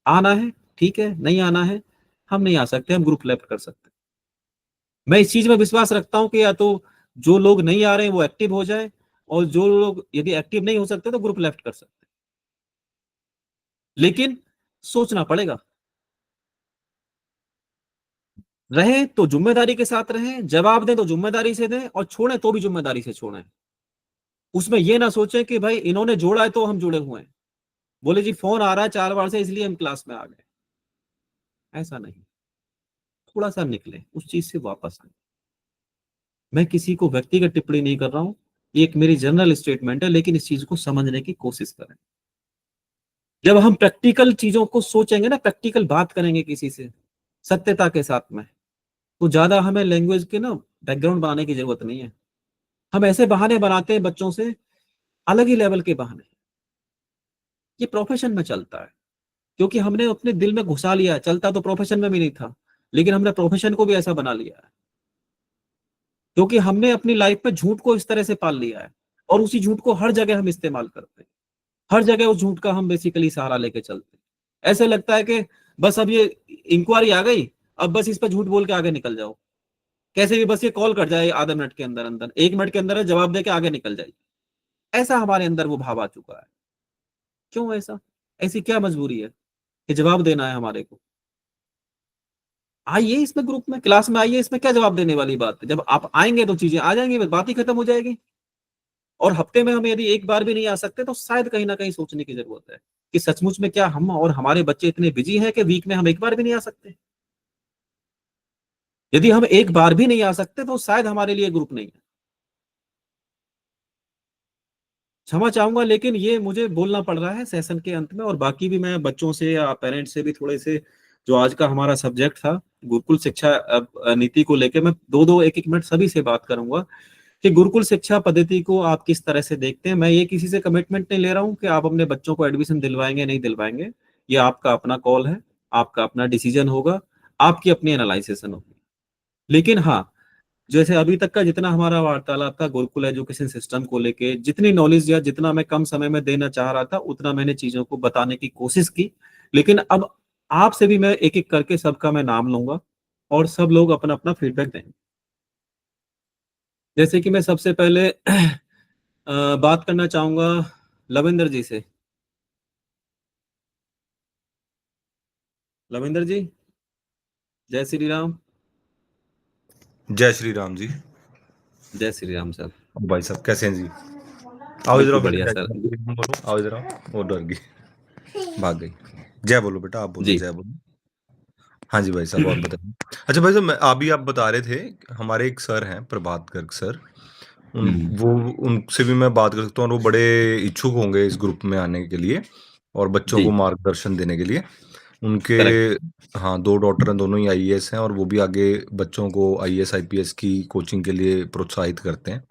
आना है ठीक है, नहीं आना है हम नहीं आ सकते, हम ग्रुप लेफ्ट कर सकते हैं। मैं इस चीज में विश्वास रखता हूँ कि या तो जो लोग नहीं आ रहे हैं वो एक्टिव हो जाए, और जो लोग यदि एक्टिव नहीं हो सकते तो ग्रुप लेफ्ट कर सकते हैं। लेकिन सोचना पड़ेगा। रहें तो जिम्मेदारी के साथ रहें, जवाब दें तो जिम्मेदारी से दें, और छोड़ें तो भी जिम्मेदारी से छोड़ें। उसमें यह ना सोचें कि भाई इन्होंने जोड़ा है तो हम जुड़े हुए हैं, बोले जी फोन आ रहा है 4 बार से इसलिए हम क्लास में आ गए। ऐसा नहीं। थोड़ा सा निकले उस चीज से, वापस आए। मैं किसी को व्यक्तिगत टिप्पणी नहीं कर रहा हूं, ये एक मेरी जनरल स्टेटमेंट है, लेकिन इस चीज को समझने की कोशिश करें। जब हम प्रैक्टिकल चीजों को सोचेंगे ना, प्रैक्टिकल बात करेंगे किसी से सत्यता के साथ में, तो ज्यादा हमें लैंग्वेज के ना बैकग्राउंड बनाने की जरूरत नहीं है। हम ऐसे बहाने बनाते हैं बच्चों से, अलग ही लेवल के बहाने। ये प्रोफेशन में चलता है, क्योंकि हमने अपने दिल में घुसा लिया है। चलता तो प्रोफेशन में भी नहीं था, लेकिन हमने प्रोफेशन को भी ऐसा बना लिया है, क्योंकि हमने अपनी लाइफ में झूठ को इस तरह से पाल लिया है, और उसी झूठ को हर जगह हम इस्तेमाल करते हैं। हर जगह उस झूठ का हम बेसिकली सहारा लेके चलते हैं। ऐसे लगता है कि बस अब ये इंक्वायरी आ गई, अब बस इस पर झूठ बोल के आगे निकल जाओ, कैसे भी बस ये कॉल कट जाए आधे मिनट के अंदर अंदर, 1 मिनट के अंदर जवाब दे के आगे निकल जाए। ऐसा हमारे अंदर वो भाव आ चुका है। क्यों ऐसा? ऐसी क्या मजबूरी है कि जवाब देना है हमारे को? आइए इसमें, ग्रुप में, क्लास में आइए, इसमें क्या जवाब देने वाली बात है? जब आप आएंगे तो चीजें आ जाएंगी, बस बात ही खत्म हो जाएगी। और हफ्ते में हम यदि एक बार भी नहीं आ सकते तो शायद कहीं ना कहीं सोचने की जरूरत है कि सचमुच में क्या हम और हमारे बच्चे इतने बिजी हैं कि वीक में हम एक बार भी नहीं आ सकते? यदि हम एक बार भी नहीं आ सकते तो शायद हमारे लिए ग्रुप नहीं है। क्षमा चाहूंगा, लेकिन ये मुझे बोलना पड़ रहा है सेशन के अंत में। और बाकी भी मैं बच्चों से या पेरेंट्स से भी थोड़े से, जो आज का हमारा सब्जेक्ट था गुरुकुल शिक्षा नीति को लेकर, मैं दो दो एक एक मिनट सभी से बात करूंगा कि गुरुकुल शिक्षा पद्धति को आप किस तरह से देखते हैं। मैं ये किसी से कमिटमेंट नहीं ले रहा हूँ कि आप अपने बच्चों को एडमिशन दिलवाएंगे नहीं दिलवाएंगे, ये आपका अपना कॉल है, आपका अपना डिसीजन होगा, आपकी अपनी एनालाइजेशन होगी। लेकिन हाँ, जैसे अभी तक का जितना हमारा वार्तालाप था गुरुकुल एजुकेशन सिस्टम को लेके, जितनी नॉलेज या जितना मैं कम समय में देना चाह रहा था उतना मैंने चीजों को बताने की कोशिश की। लेकिन अब आपसे भी मैं एक एक करके सबका मैं नाम लूंगा और सब लोग अपना अपना फीडबैक देंगे। जैसे कि मैं सबसे पहले बात करना चाहूंगा लविंदर जी से। लविंदर जी, जय श्री राम। जय श्री राम जी। जय श्री राम सर। भाई साहब कैसे हैं जी? आओ इधर बिल्कुल आओ बेटा, बढ़िया जय सर। श्री राम बोलो, आओ इधर आओ। वो डर गई, भाग गई। जय बोलो बेटा, आप बोलो जी। जय बोलो। हाँ जी भाई साहब, और बताइए। अच्छा भाई साहब, मैं अभी आप बता रहे थे हमारे एक सर हैं प्रभात गर्ग सर, उन हम्म। वो उनसे भी मैं बात कर सकता हूँ, और वो बड़े इच्छुक होंगे इस ग्रुप में आने के लिए और बच्चों को जी। मार्गदर्शन देने के लिए। उनके करेक्ट। हाँ, दो डॉटर हैं, दोनों ही आईएएस हैं, और वो भी आगे बच्चों को आईएएस आईपीएस की कोचिंग के लिए प्रोत्साहित करते हैं।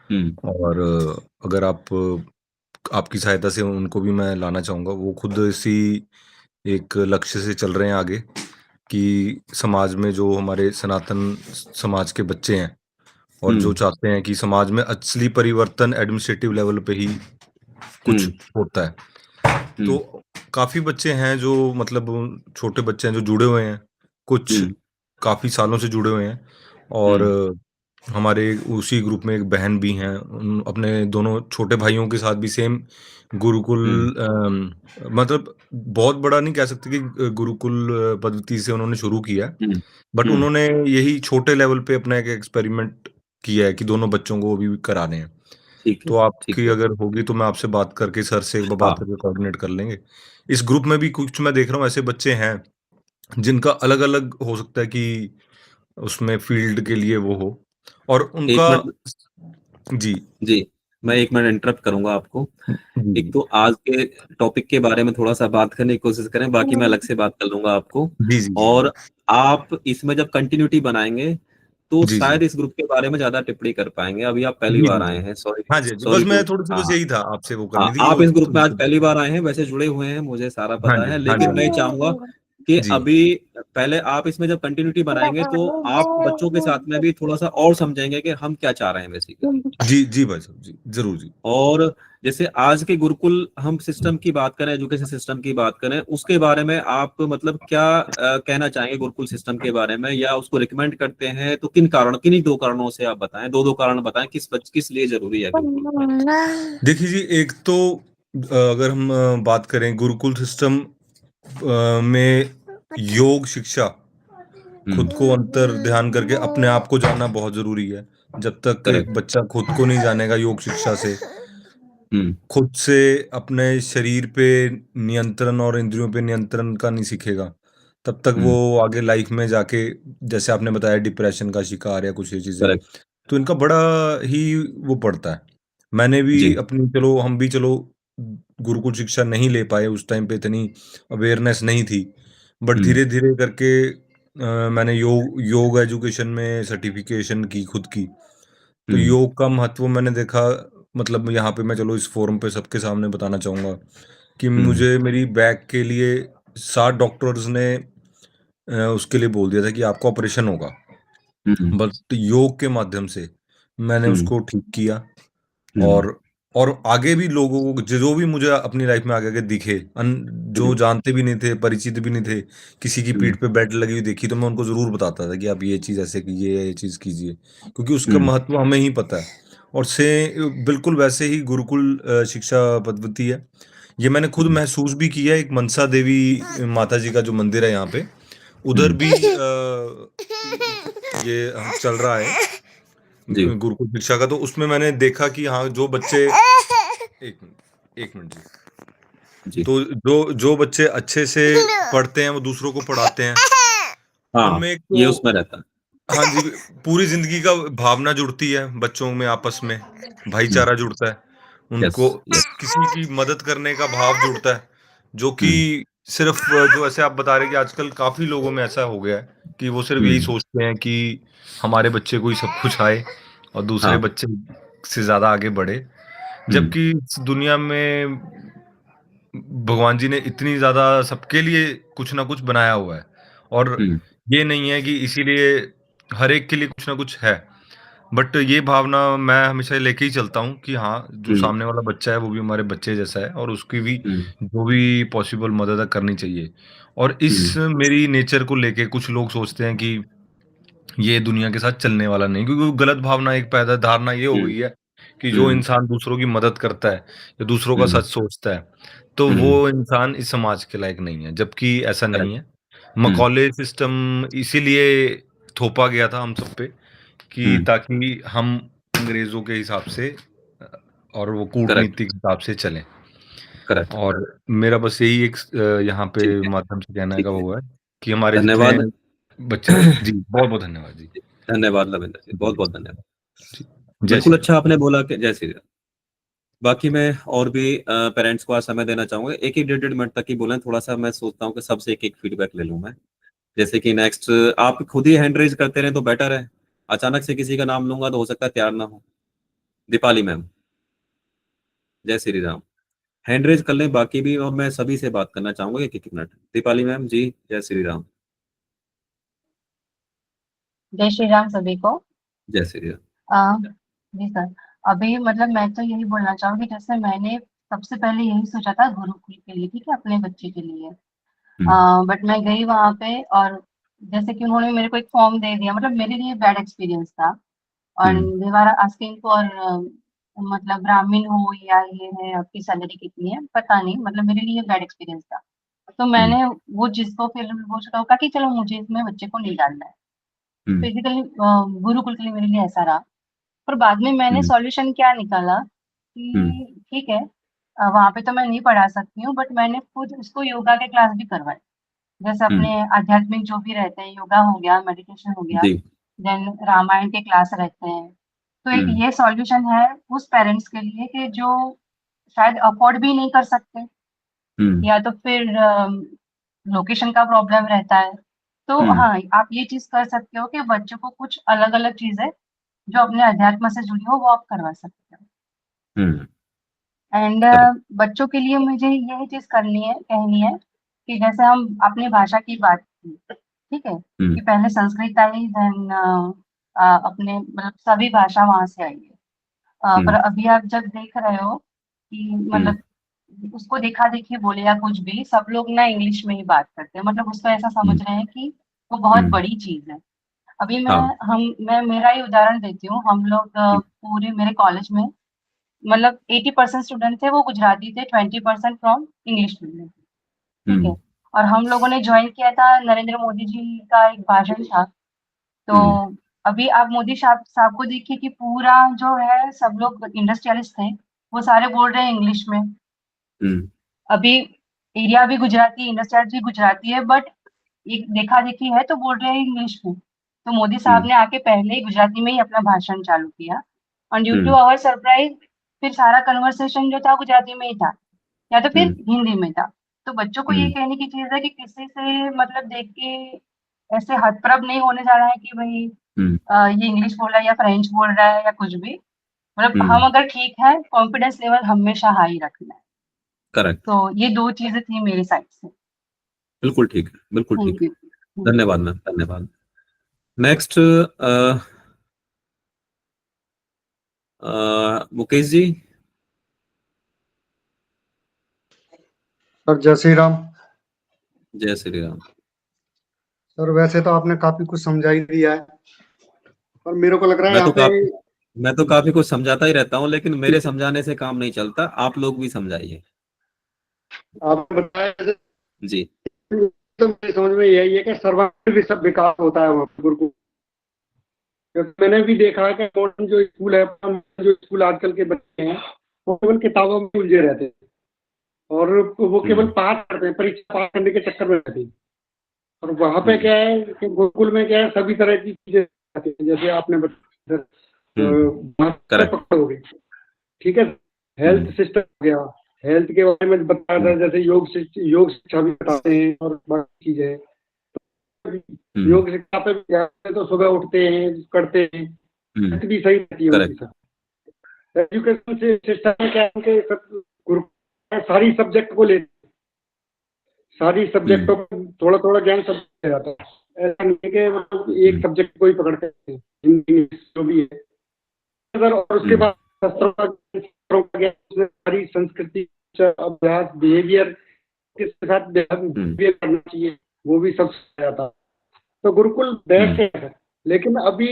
हम्म। और अगर आप आपकी सहायता से उनको भी मैं लाना चाहूँगा। वो खुद इसी एक लक्ष्य से चल रहे हैं आगे, कि समाज में जो हमारे सनातन समाज के बच्चे हैं और जो हम्म। चाहते हैं कि समाज में असली परिवर्तन एडमिनिस्ट्रेटिव लेवल पे ही कुछ हम्म। होता है। तो हम्म। काफ़ी बच्चे हैं जो मतलब छोटे बच्चे हैं जो जुड़े हुए हैं, कुछ हम्म। काफ़ी सालों से जुड़े हुए हैं। और हम्म। हमारे उसी ग्रुप में एक बहन भी हैं, अपने दोनों छोटे भाइयों के साथ भी सेम गुरुकुल, हम्म। मतलब बहुत बड़ा नहीं कह सकते कि गुरुकुल पद्धति से उन्होंने शुरू किया है, हम्म। बट हम्म। उन्होंने यही छोटे लेवल पे अपना एक एक्सपेरिमेंट किया है कि दोनों बच्चों को भी कराने हैं। ठीक है। तो ठीक आपकी है। अगर होगी तो मैं आपसे बात करके सर से एक बार बात हाँ। करके कोऑर्डिनेट कर लेंगे। इस ग्रुप में भी कुछ मैं देख रहा हूँ ऐसे बच्चे हैं जिनका अलग अलग हो सकता है कि उसमें फील्ड के लिए वो हो, और एक उनका। मिनट। जी जी। मैं एक मिनट इंटरप्ट करूंगा आपको। जी एक तो आज के टॉपिक के बारे में थोड़ा सा बात करने की कोशिश करें, बाकी मैं अलग से बात कर लूंगा आपको। जी जी जी और आप इसमें जब कंटिन्यूटी बनाएंगे तो जी जी शायद इस ग्रुप के बारे में ज्यादा टिप्पणी कर पाएंगे। अभी आप पहली जी जी बार जी। आए हैं, सॉरी। हाँ जी जी, बस सॉरी मैं टू। थोड़ी सी बस हाँ। यही था आपसे वो करनी हाँ, थी कि आप वो इस ग्रुप में आज बिल्कुल। पहली बार आए हैं, वैसे जुड़े हुए हैं, मुझे सारा हाँ पता जी है। हाँ जी लेकिन मैं हाँ ये चाहूंगा कि जी अभी पहले आप इसमें जब कंटिन्यूटी बनाएंगे तो आप बच्चों के साथ में भी थोड़ा सा और समझेंगे कि हम क्या चाह रहे हैं बेसिकली। जी जी भाई साहब जी, जरूर जी। और जैसे आज के गुरुकुल हम सिस्टम की बात करें, एजुकेशन सिस्टम की बात करें, उसके बारे में आप मतलब क्या कहना चाहेंगे गुरुकुल सिस्टम के बारे में, या उसको रिकमेंड करते हैं तो किन कारण, किन्हीं दो कारणों से आप बताएं, दो दो कारण बताएं किस लिए जरूरी है गुरुकुल। देखिए जी, एक तो अगर हम बात करें गुरुकुल सिस्टम में योग शिक्षा, हम्म। खुद को अंतर ध्यान करके अपने आप को जानना बहुत जरूरी है। जब तक एक करेक्ट। बच्चा खुद को नहीं जानेगा योग शिक्षा से, हम्म। खुद से अपने शरीर पे नियंत्रण और इंद्रियों पे नियंत्रण का नहीं सीखेगा, तब तक वो हम्म। आगे लाइफ में जाके, जैसे आपने बताया, डिप्रेशन का शिकार या कुछ ये चीजें, करेक्ट। तो इनका बड़ा ही वो पड़ता है। मैंने भी जी। अपनी, चलो हम भी, चलो गुरुकुल शिक्षा नहीं ले पाए उस टाइम पे, इतनी अवेयरनेस नहीं थी, बट हम्म। धीरे धीरे करके मैंने योग एजुकेशन में सर्टिफिकेशन की खुद की। तो हम्म। योग का महत्व मैंने देखा, मतलब यहाँ पे मैं चलो इस फोरम पे सबके सामने बताना चाहूँगा कि हम्म। मुझे मेरी बैक के लिए 7 डॉक्टर्स ने उसके लिए बोल दिया था कि आपका ऑपरेशन होगा, हम्म। बट योग के माध्यम से मैंने हम्म। उसको ठीक किया। हम्म। और और आगे भी लोगों को, जो भी मुझे अपनी लाइफ में आगे आगे दिखे, जो हम्म। जानते भी नहीं थे, परिचित भी नहीं थे, किसी की हम्म। पीठ पे बेल्ट लगी हुई देखी तो मैं उनको जरूर बताता था कि आप ये चीज़ ऐसे कीजिए, ये चीज़ कीजिए, क्योंकि उसका हम्म। महत्व हमें ही पता है। और से बिल्कुल वैसे ही गुरुकुल शिक्षा पद्धति है। ये मैंने खुद हम्म। महसूस भी किया। एक मनसा देवी माता जी का जो मंदिर है यहाँ पे, उधर हम्म। भी ये चल रहा है जी। गुरुकुल शिक्षा का। तो उसमें मैंने देखा कि हाँ, जो बच्चे, एक मिनट जी, जी। तो जो जो बच्चे अच्छे से पढ़ते हैं वो दूसरों को पढ़ाते हैं, हाँ, उनमें एक ये तो, उसमें रहता है। हाँ जी, पूरी जिंदगी का भावना जुड़ती है बच्चों में, आपस में हम्म। भाईचारा जुड़ता है। उनको यस। किसी की मदद करने का भाव जुड़ता है, जो कि सिर्फ जो ऐसे आप बता रहे कि आजकल काफी लोगों में ऐसा हो गया है कि वो सिर्फ यही सोचते हैं कि हमारे बच्चे को ही सब कुछ आए और दूसरे हाँ। बच्चे से ज्यादा आगे बढ़े, जबकि इस दुनिया में भगवान जी ने इतनी ज्यादा सबके लिए कुछ ना कुछ बनाया हुआ है, और ये नहीं है कि इसीलिए हर एक के लिए कुछ ना कुछ है। बट ये भावना मैं हमेशा लेके ही चलता हूँ कि हाँ, जो सामने वाला बच्चा है वो भी हमारे बच्चे जैसा है, और उसकी भी जो भी पॉसिबल मदद करनी चाहिए। और इस मेरी नेचर को लेके कुछ लोग सोचते हैं कि ये दुनिया के साथ चलने वाला नहीं, क्योंकि वो गलत भावना एक पैदा धारणा ये हो गई है कि जो इंसान दूसरों की मदद करता है या दूसरों का सच सोचता है, तो वो इंसान इस समाज के लायक नहीं है, जबकि ऐसा नहीं है। मकौले सिस्टम इसीलिए थोपा गया था हम सब पे कि ताकि हम अंग्रेजों के हिसाब से और वो करेक्ट। कूटनीति के हिसाब से चलें। करेक्ट। और मेरा बस यही एक यहाँ पे ठीक है। माध्यम से कहने का ठीक है। वो है कि हमारे जितने धन्यवाद। बच्चे हैं, जी बहुत बहुत धन्यवाद जी। धन्यवाद लविंदर जी, बहुत जी बहुत धन्यवाद। जी, जय बिल्कुल श्री राम। अच्छा आपने बोला कि जय श्री राम। बाकी मैं और भी पेरेंट्स को आज समय देना चाहूंगा, एक एक 1.5 मिनट तक ही बोलें, थोड़ा सा मैं सोचता हूँ कि सबसे एक एक फीडबैक ले लूं मैं। जैसे कि नेक्स्ट आप खुद ही हैंड रेज करते रहे तो बेटर है, अचानक से किसी का नाम लूंगा तो हो सकता है तैयार ना हो। दीपाली मैम, जय श्री राम। हैंड रेज कर लें बाकी भी, और मैं सभी से बात करना चाहूंगा एक एक मिनट। दीपाली मैम जी, जय श्री राम। जय श्री राम सभी को। जय श्री राम। अ, जी सर। अभी मतलब मैं तो यही बोलना चाहूंगी, जैसे मैंने सबसे पहले यही सोचा था गुरुकुल के लिए, ठीक है, अपने बच्चे के लिए। हम्म। बट मैं गई वहां पे, और जैसे कि उन्होंने मेरे को एक फॉर्म दे दिया, मतलब मेरे लिए बैड एक्सपीरियंस था। और हम्म। दे वर आस्किंग फॉर, मतलब ब्राह्मण हो या ये है, आपकी सैलरी कितनी है पता नहीं, मतलब मेरे लिए बैड एक्सपीरियंस था। तो हम्म। मैंने वो चीज को फिर वो सोचा कि चलो मुझे इसमें बच्चे को नहीं डालना है। हम्म। फिजिकली गुरुकुल के लिए मेरे लिए ऐसा रहा। पर बाद में मैंने हम्म। सॉल्यूशन क्या निकाला हम्म। कि ठीक है, वहां पे तो मैं नहीं पढ़ा सकती हूँ, बट मैंने खुद उसको योगा के क्लास भी करवाए। जैसे हम्म। अपने आध्यात्मिक जो भी रहते हैं, योगा हो गया, मेडिटेशन हो गया, जी। देन रामायण के क्लास रहते हैं। तो एक हम्म। ये सॉल्यूशन है उस पेरेंट्स के लिए कि जो शायद अफोर्ड भी नहीं कर सकते, हम्म। या तो फिर लोकेशन का प्रॉब्लम रहता है। तो हम्म। हाँ, आप ये चीज कर सकते हो कि बच्चों को कुछ अलग अलग चीजें जो अपने अध्यात्म से जुड़ी हो वो आप करवा सकते हो। हम्म। And correct. बच्चों के लिए मुझे यही चीज कहनी है कि जैसे हम अपनी भाषा की बात की, ठीक है, हम्म। कि पहले संस्कृत आई, देन अपने मतलब सभी भाषा वहां से आई है। पर हम्म। अभी आप जब देख रहे हो कि हम्म। मतलब उसको देखा देखी बोले या कुछ भी, सब लोग ना इंग्लिश में ही बात करते हैं, मतलब उसको ऐसा समझ हम्म। रहे हैं कि वो बहुत हम्म। बड़ी चीज है। अभी हाँ। मैं मेरा ही उदाहरण देती हूँ। हम लोग पूरे मेरे कॉलेज में मतलब 80% स्टूडेंट थे वो गुजराती थे, 20% फ्रॉम इंग्लिश मीडियम, ठीक है। हम्म। और हम लोगों ने ज्वाइन किया था, नरेंद्र मोदी जी का एक भाषण था। तो हम्म। अभी आप मोदी साहब को देखिए कि पूरा जो है, सब लोग इंडस्ट्रियलिस्ट थे, वो सारे बोल रहे हैं इंग्लिश में। हम्म। अभी एरिया भी गुजराती, इंडस्ट्रियल भी गुजराती है, बट एक देखा देखी है तो बोल रहे हैं इंग्लिश में। तो मोदी साहब हम्म। ने आके पहले ही गुजराती में ही अपना भाषण चालू किया, और due to hmm. Our surprise फिर सारा कन्वर्सेशन जो था गुजराती में ही था, या तो फिर हम्म। हिंदी में था। तो बच्चों को ये हम्म। कहने की चीज है कि किसी से मतलब देख के ऐसे हतप्रभ नहीं होने जा रहा है कि भाई हम्म। ये इंग्लिश बोल रहा है या फ्रेंच बोल रहा है या कुछ भी। मतलब हम हम्म। अगर ठीक है, कॉन्फिडेंस लेवल हमेशा हाई रखना है। करेक्ट। तो ये दो चीजें थी मेरी साइड से। बिल्कुल ठीक है, बिल्कुल ठीक थैंक है। यू। Thank you. धन्यवाद मैम, धन्यवाद। नेक्स्ट मुकेश जी। सर जय श्री राम। जय श्री राम। सर वैसे तो आपने काफी कुछ समझा ही दिया है, पर मेरे को लग रहा है मैं यहाँ तो पे काफी मैं तो काफी कुछ समझाता ही रहता हूँ, लेकिन मेरे समझाने से काम नहीं चलता, आप लोग भी समझाइए। आपने बताया, जी। तो मेरी समझ में यही है कि सर्वांगीण भी सब विकास होता है वहाँ पे गुरुकुल। क्योंकि मैंने भी देखा है कि मॉडर्न जो स्कूल है, जो स्कूल आजकल के बच्चे हैं, वो केवल किताबों में उलझे रहते हैं, और वो केवल हम्म। पास करते हैं, परीक्षा पास करने के चक्कर में रहते हैं। और वहाँ पे हम्म। क्या है कि गुरुकुल में क्या है, सभी तरह की चीजें आती हैं, जैसे आपने बताया हम्म। वहाँ पे करेक्ट। पकड़ हो गई, ठीक है। हेल्थ सिस्टम हो गया, हेल्थ के बारे में बताया था, जैसे योग शिक्षा भी बताते हैं और बाकी चीजें। योग शिक्षा पे भी ध्यान दें तो सुबह उठते हैं, करते हैं, हेल्थ भी सही रहती है उनकी। सर एजुकेशन से सिस्टम में क्या है कि गुरु सारी सब्जेक्ट को लेते, सारी सब्जेक्टों पर थोड़ा थोड़ा ज्ञान सब जाता है। ऐसा नहीं है कि मतलब एक सब्जेक्ट को ही पकड़ते हैं, हिंदी इंग्लिश जो भी है सर। और उसके बाद शास्त्रों का ज्ञान, सारी संस्कृति, अभ्यास, बिहेवियर के साथ बिहेवियर करना चाहिए, वो भी सब आता। तो गुरुकुल बेस्ट है सर, लेकिन अभी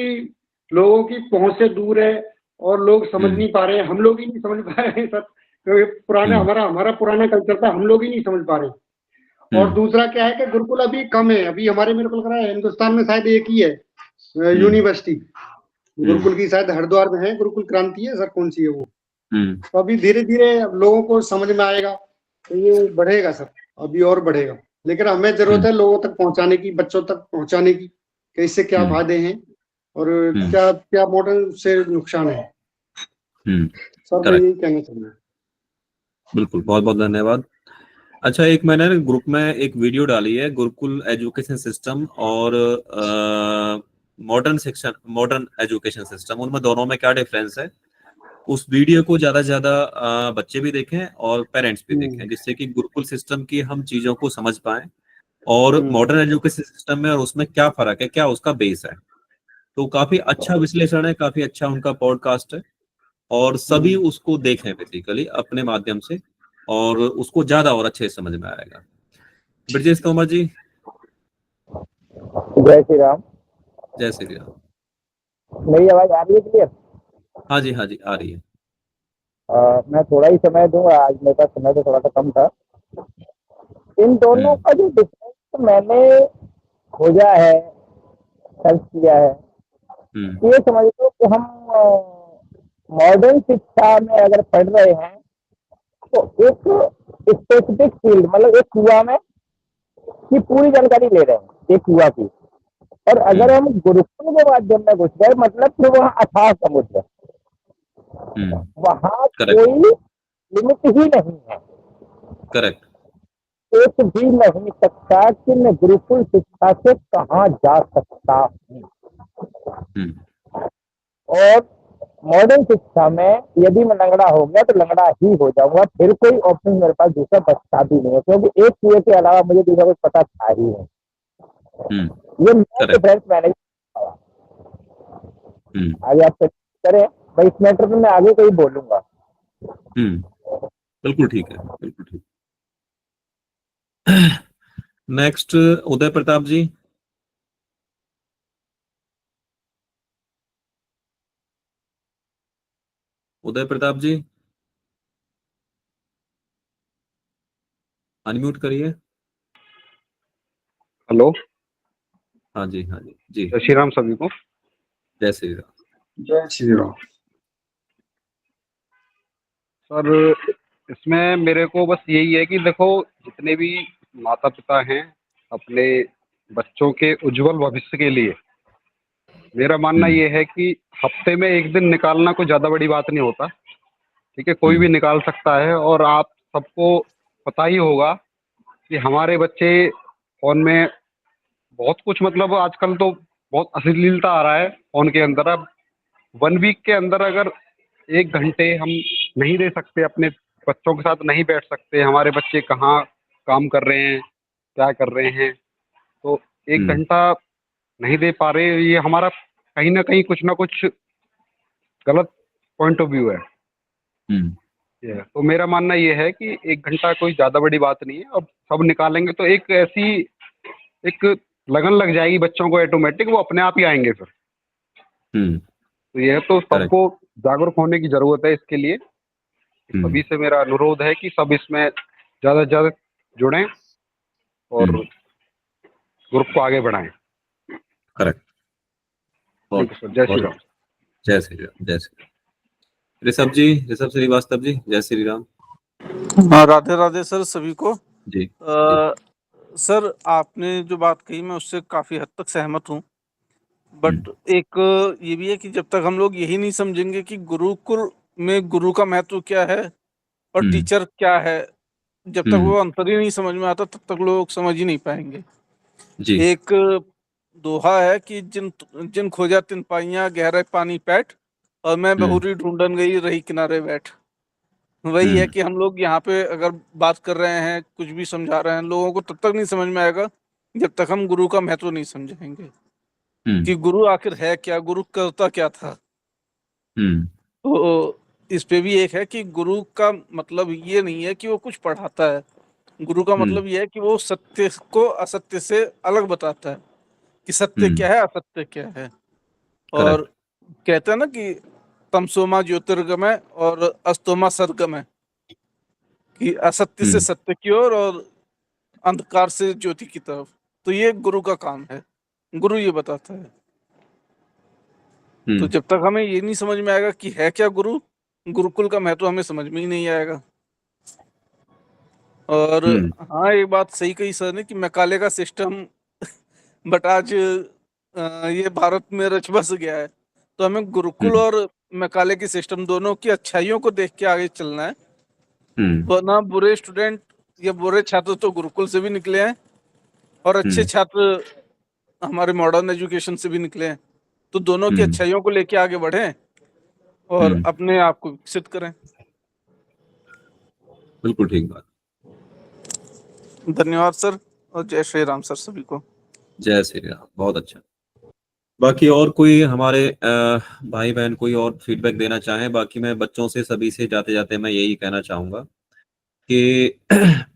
लोगों की पहुंच से दूर है और लोग समझ नहीं पा रहे हैं। हम लोग ही नहीं समझ पा रहे हैं सर, क्योंकि पुराना हमारा पुराना कल्चर था, हम लोग ही नहीं समझ पा रहे। और दूसरा क्या है कि गुरुकुल अभी कम है, अभी हमारे मेरे को लग रहा है हिंदुस्तान में शायद एक ही है यूनिवर्सिटी गुरुकुल की, शायद हरिद्वार में है गुरुकुल क्रांति है सर, कौन सी है वो। तो अभी धीरे धीरे लोगों को समझ में आएगा तो ये बढ़ेगा सर, अभी और बढ़ेगा। लेकिन हमें जरूरत है लोगों तक पहुंचाने की, बच्चों तक पहुंचाने की, कि इससे क्या फायदे हैं और क्या क्या मॉडल से नुकसान है। सर मैं यही कहना चाहूंगा। बिल्कुल, बहुत बहुत धन्यवाद। अच्छा, एक मैंने ग्रुप में एक वीडियो डाली है, गुरुकुल एजुकेशन सिस्टम और मॉडर्न एजुकेशन सिस्टम, उनमें दोनों में क्या डिफरेंस है। उस वीडियो को ज्यादा से ज्यादा बच्चे भी देखें और पेरेंट्स भी देखें, जिससे कि गुरुकुल सिस्टम की हम चीजों को समझ पाएं और मॉडर्न एजुकेशन सिस्टम में और उसमें क्या फर्क है, क्या उसका बेस है। तो काफी अच्छा विश्लेषण है, काफी अच्छा उनका पॉडकास्ट है और सभी उसको देखें बेसिकली अपने माध्यम से, और उसको ज्यादा और अच्छे से समझ में आएगा। ब्रजेश तोमर जी, जय श्री राम। जय श्री राम। मेरी आवाज आ रही है क्लियर? हाँ जी, हाँ जी, आ रही है। मैं थोड़ा ही समय दूंगा, आज मेरे पास समय तो थोड़ा सा कम था। इन दोनों का जो डिफरेंस मैंने खोजा है, सर्च किया है, ये समझ लो कि हम मॉडर्न शिक्षा में अगर पढ़ रहे हैं तो एक स्पेसिफिक फील्ड, मतलब एक कुआ में की पूरी जानकारी ले रहे हैं, एक कुआ की। और अगर हम गुरुकुल के माध्यम में घुस गए, मतलब फिर वहाँ अथाह समुद्र, वहाँ कोई लिमिट ही नहीं है। करेक्ट। एक भी नहीं सकता कि मैं गुरुकुल शिक्षा से कहाँ जा सकता हूँ। और मॉडर्न शिक्षा में यदि मैं लंगड़ा हो गया तो लंगड़ा ही हो जाऊंगा, फिर कोई ऑप्शन मेरे पास दूसरा बचता भी नहीं है, क्योंकि एक कुएं के अलावा मुझे दूसरा कुछ पता था ही नहीं। ये डिफरेंस मैंने आगे आप करें भाई, इस मैटर में मैं आगे कहीं बोलूंगा। बिल्कुल ठीक है, बिल्कुल ठीक। नेक्स्ट उदय प्रताप जी। उदय प्रताप जी अनम्यूट करिए। हेलो। हाँ जी, हाँ जी, जी। जय श्री राम सभी को। जय श्री राम। जय श्री राम। सर इसमें मेरे को बस यही है कि देखो, जितने भी माता पिता हैं अपने बच्चों के उज्जवल भविष्य के लिए, मेरा मानना ये है कि हफ्ते में एक दिन निकालना कोई ज़्यादा बड़ी बात नहीं होता। ठीक है, कोई भी निकाल सकता है। और आप सबको पता ही होगा कि हमारे बच्चे फोन में बहुत कुछ, मतलब आजकल तो बहुत अश्लीलता आ रहा है फोन के अंदर। अब 1 वीक के अंदर अगर 1 घंटे हम नहीं दे सकते, अपने बच्चों के साथ नहीं बैठ सकते, हमारे बच्चे कहाँ काम कर रहे हैं, क्या कर रहे हैं, तो 1 घंटा नहीं दे पा रहे, ये हमारा कहीं ना कहीं कुछ ना कुछ गलत पॉइंट ऑफ व्यू है। तो मेरा मानना ये है कि 1 घंटा कोई ज़्यादा बड़ी बात नहीं है। अब सब निकालेंगे तो एक ऐसी एक लगन लग जाएगी बच्चों को, ऑटोमेटिक वो अपने आप ही आएंगे फिर। तो यह तो सबको जागरूक होने की जरूरत है इसके लिए। सभी से मेरा अनुरोध है कि सब इसमें ज़्यादा से ज़्यादा जुड़ें और ग्रुप को आगे बढ़ाएं। करेक्ट। जय श्री राम। जय श्री राम। जय श्री राम। ऋषभ जी, ऋषभ श्रीवास्तव जी, जय श्री राम। राधे राधे सर सभी को। जी। सर आपने जो बात कही मैं उससे काफी हद तक सहमत हूँ, बट एक ये भी है कि जब तक हम लोग यही नहीं समझेंगे कि गुरुकुल में गुरु का महत्व क्या है और हम्म, टीचर क्या है, जब तक हम्म, वो अंतर ही नहीं समझ में आता तब तक लोग समझ ही नहीं पाएंगे। जी, एक दोहा है कि जिन जिन खोजा तिन पाइया गहरे पानी पैठ, और मैं हम्म, बहुरी ढूंढन गई रही किनारे बैठ। वही है हम्म, कि हम लोग यहाँ पे अगर बात कर रहे हैं, कुछ भी समझा रहे हैं, लोगों को तब तक नहीं समझ में आएगा जब तक हम गुरु का महत्व नहीं समझेंगे हम्म, कि गुरु आखिर है क्या, गुरु करता क्या था। हम्म, तो इस पे भी एक है कि गुरु का मतलब ये नहीं है कि वो कुछ पढ़ाता है, गुरु का हम्म, मतलब ये है कि वो सत्य को असत्य से अलग बताता है कि सत्य हम्म, क्या है, असत्य क्या है। और करेक्ट, कहते हैं ना कि तमसोमा ज्योतिर्गमय और अस्तोमा सद्गमय, कि असत्य से हम्म, सत्य की ओर और अंधकार से ज्योति की तरफ। तो ये गुरु का काम है, गुरु ये बताता है। तो हम्म, जब तक हमें ये नहीं समझ में आएगा कि है क्या गुरु, गुरुकुल का महत्व हमें समझ में ही नहीं आएगा। और हम्म, हाँ, एक बात सही कही सर ने कि मैकाले का सिस्टम बट आज ये भारत में रच बस गया है। तो हमें गुरुकुल हम्म, और मैकाले की सिस्टम दोनों की अच्छाइयों को देख के आगे चलना है, हम्म, वरना बुरे स्टूडेंट या बुरे छात्र तो गुरुकुल से भी निकले हैं और अच्छे हम्म, छात्र हमारे मॉडर्न एजुकेशन से भी निकले हैं। तो दोनों की हम्म, अच्छाइयों को लेके आगे बढ़ें और हम्म, अपने आप को विकसित करें। बिल्कुल ठीक बात। धन्यवाद सर, और जय श्री राम सर सभी को। जय श्री राम, बहुत अच्छा। बाकी और कोई हमारे भाई बहन कोई और फीडबैक देना चाहें? बाकी मैं बच्चों से सभी से जाते जाते मैं यही कहना चाहूंगा कि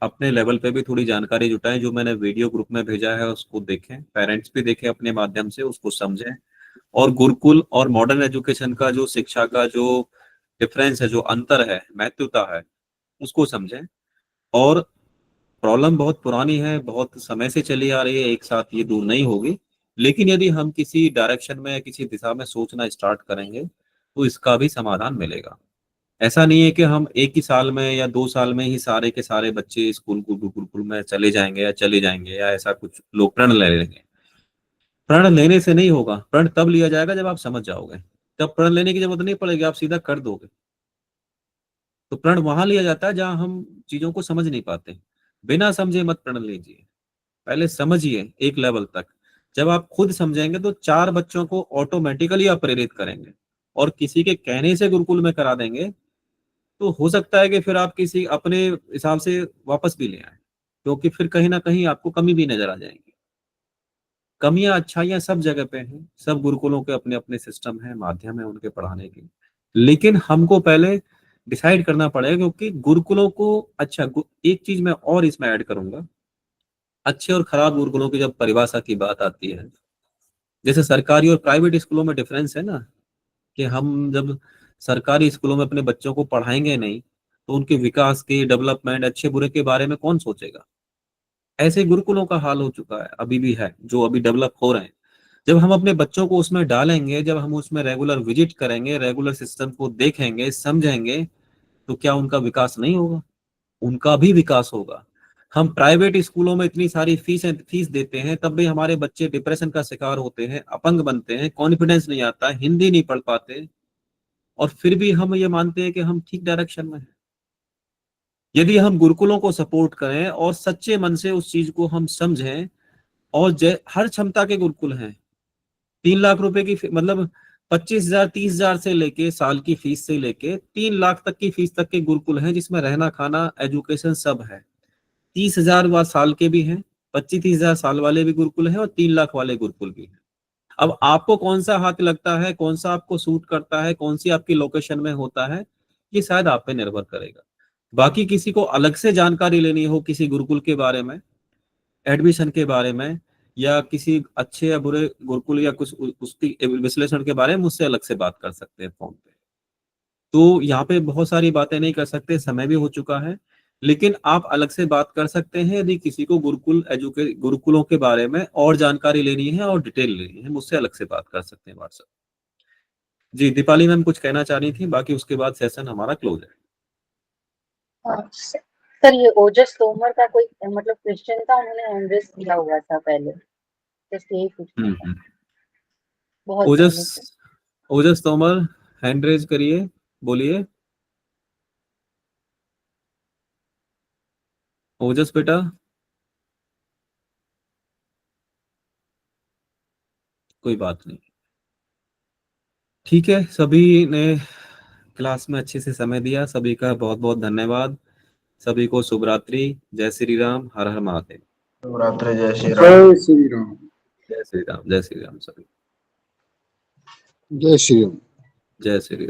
अपने लेवल पे भी थोड़ी जानकारी जुटाएं। जो मैंने वीडियो ग्रुप में भेजा है उसको देखें, पेरेंट्स भी देखें अपने माध्यम से, उसको समझें। और गुरुकुल और मॉडर्न एजुकेशन का जो शिक्षा का जो डिफरेंस है, जो अंतर है, महत्वता है, उसको समझें। और प्रॉब्लम बहुत पुरानी है, बहुत समय से चली आ रही है, एक साथ ये दूर नहीं होगी। लेकिन यदि हम किसी डायरेक्शन में, किसी दिशा में सोचना स्टार्ट करेंगे तो इसका भी समाधान मिलेगा। ऐसा नहीं है कि हम एक ही साल में या 2 साल में ही सारे के सारे बच्चे स्कूल गुरुकुल में चले जाएंगे या चले जाएंगे, या ऐसा कुछ लोग प्रण ले लेंगे। प्रण लेने से नहीं होगा। प्रण तब लिया जाएगा जब आप समझ जाओगे, तब प्रण लेने की जरूरत नहीं पड़ेगी, आप सीधा कर दोगे। तो प्रण वहां लिया जाता है जहां हम चीजों को समझ नहीं पाते। बिना समझे मत प्रण लीजिए, पहले समझिए एक लेवल तक। जब आप खुद समझेंगे तो 4 बच्चों को ऑटोमेटिकली आप प्रेरित करेंगे। और किसी के कहने से गुरुकुल में करा देंगे तो हो सकता है कि फिर आप किसी अपने हिसाब से वापस भी ले आए, क्योंकि फिर कहीं ना कहीं आपको कमी भी नजर आ जाएंगी। कमियां अच्छाइयां सब जगह पे हैं, सब गुरुकुलों के अपने अपने सिस्टम है, माध्यम है उनके पढ़ाने के। लेकिन हमको पहले डिसाइड करना पड़ेगा, क्योंकि गुरुकुलों को एक चीज मैं और इसमें ऐड करूंगा। अच्छे और खराब गुरुकुलों की जब परिभाषा की बात आती है, जैसे सरकारी और प्राइवेट स्कूलों में डिफरेंस है ना, कि हम जब सरकारी स्कूलों में अपने बच्चों को पढ़ाएंगे नहीं तो उनके विकास के, डेवलपमेंट, अच्छे बुरे के बारे में कौन सोचेगा। ऐसे गुरुकुलों का हाल हो चुका है, अभी भी है, जो अभी डेवलप हो रहे हैं। जब हम अपने बच्चों को उसमें डालेंगे, जब हम उसमें रेगुलर विजिट करेंगे, रेगुलर सिस्टम को देखेंगे, समझेंगे, तो क्या उनका विकास नहीं होगा? उनका भी विकास होगा। हम प्राइवेट स्कूलों में इतनी सारी फीस देते हैं, तब भी हमारे बच्चे डिप्रेशन का शिकार होते हैं, अपंग बनते हैं, कॉन्फिडेंस नहीं आता, हिंदी नहीं पढ़ पाते। और फिर भी हम ये मानते हैं कि हम ठीक डायरेक्शन में हैं। यदि हम गुरुकुलों को सपोर्ट करें और सच्चे मन से उस चीज को हम समझें, और हर क्षमता के गुरुकुल हैं। 3 लाख रुपए की मतलब 25,000 30,000 से लेके साल की फीस से लेके 3 लाख तक की फीस तक के गुरुकुल हैं, जिसमें रहना खाना एजुकेशन सब है। 30,000 साल के भी हैं, 25-30,000 साल वाले भी गुरुकुल हैं, और 3 लाख वाले गुरुकुल भी हैं। अब आपको कौन सा हाथ लगता है, कौन सा आपको सूट करता है, कौन सी आपकी लोकेशन में होता है, ये शायद आप पे निर्भर करेगा। बाकी किसी को अलग से जानकारी लेनी हो किसी गुरुकुल के बारे में, एडमिशन के बारे में, या किसी अच्छे या बुरे गुरुकुल या कुछ उसकी विश्लेषण के बारे में, मुझसे अलग से बात कर सकते हैं फोन पे। तो यहाँ पे बहुत सारी बातें नहीं कर सकते, समय भी हो चुका है। लेकिन आप अलग से बात कर सकते हैं यदि किसी को गुरुकुलों के बारे में और जानकारी लेनी है और डिटेल लेनी है, मुझसे अलग से बात कर सकते हैं व्हाट्सएप। जी, दीपाली मैम कुछ कहना चाह रही थी, बाकी उसके बाद सेशन हमारा क्लोज है। सर ये ओजस तोमर का कोई मतलब क्वेश्चन था, उन्होंने हैंड रेज किया हुआ था पहले, जस्ट यही पूछना था, बहुत ओजस पहले से। ओजस तोमर, हैंड रेज करिए, बोलिए ओजस बेटा। कोई बात नहीं, ठीक है। सभी ने क्लास में अच्छे से समय दिया, सभी का बहुत बहुत धन्यवाद। सभी को शुभ रात्रि, जय श्री राम, हर हर महादेव। शिवरात्रि, जय श्री राम। जय श्री राम। जय श्री राम, जय श्री राम सभी। जय श्री राम। जय श्री राम।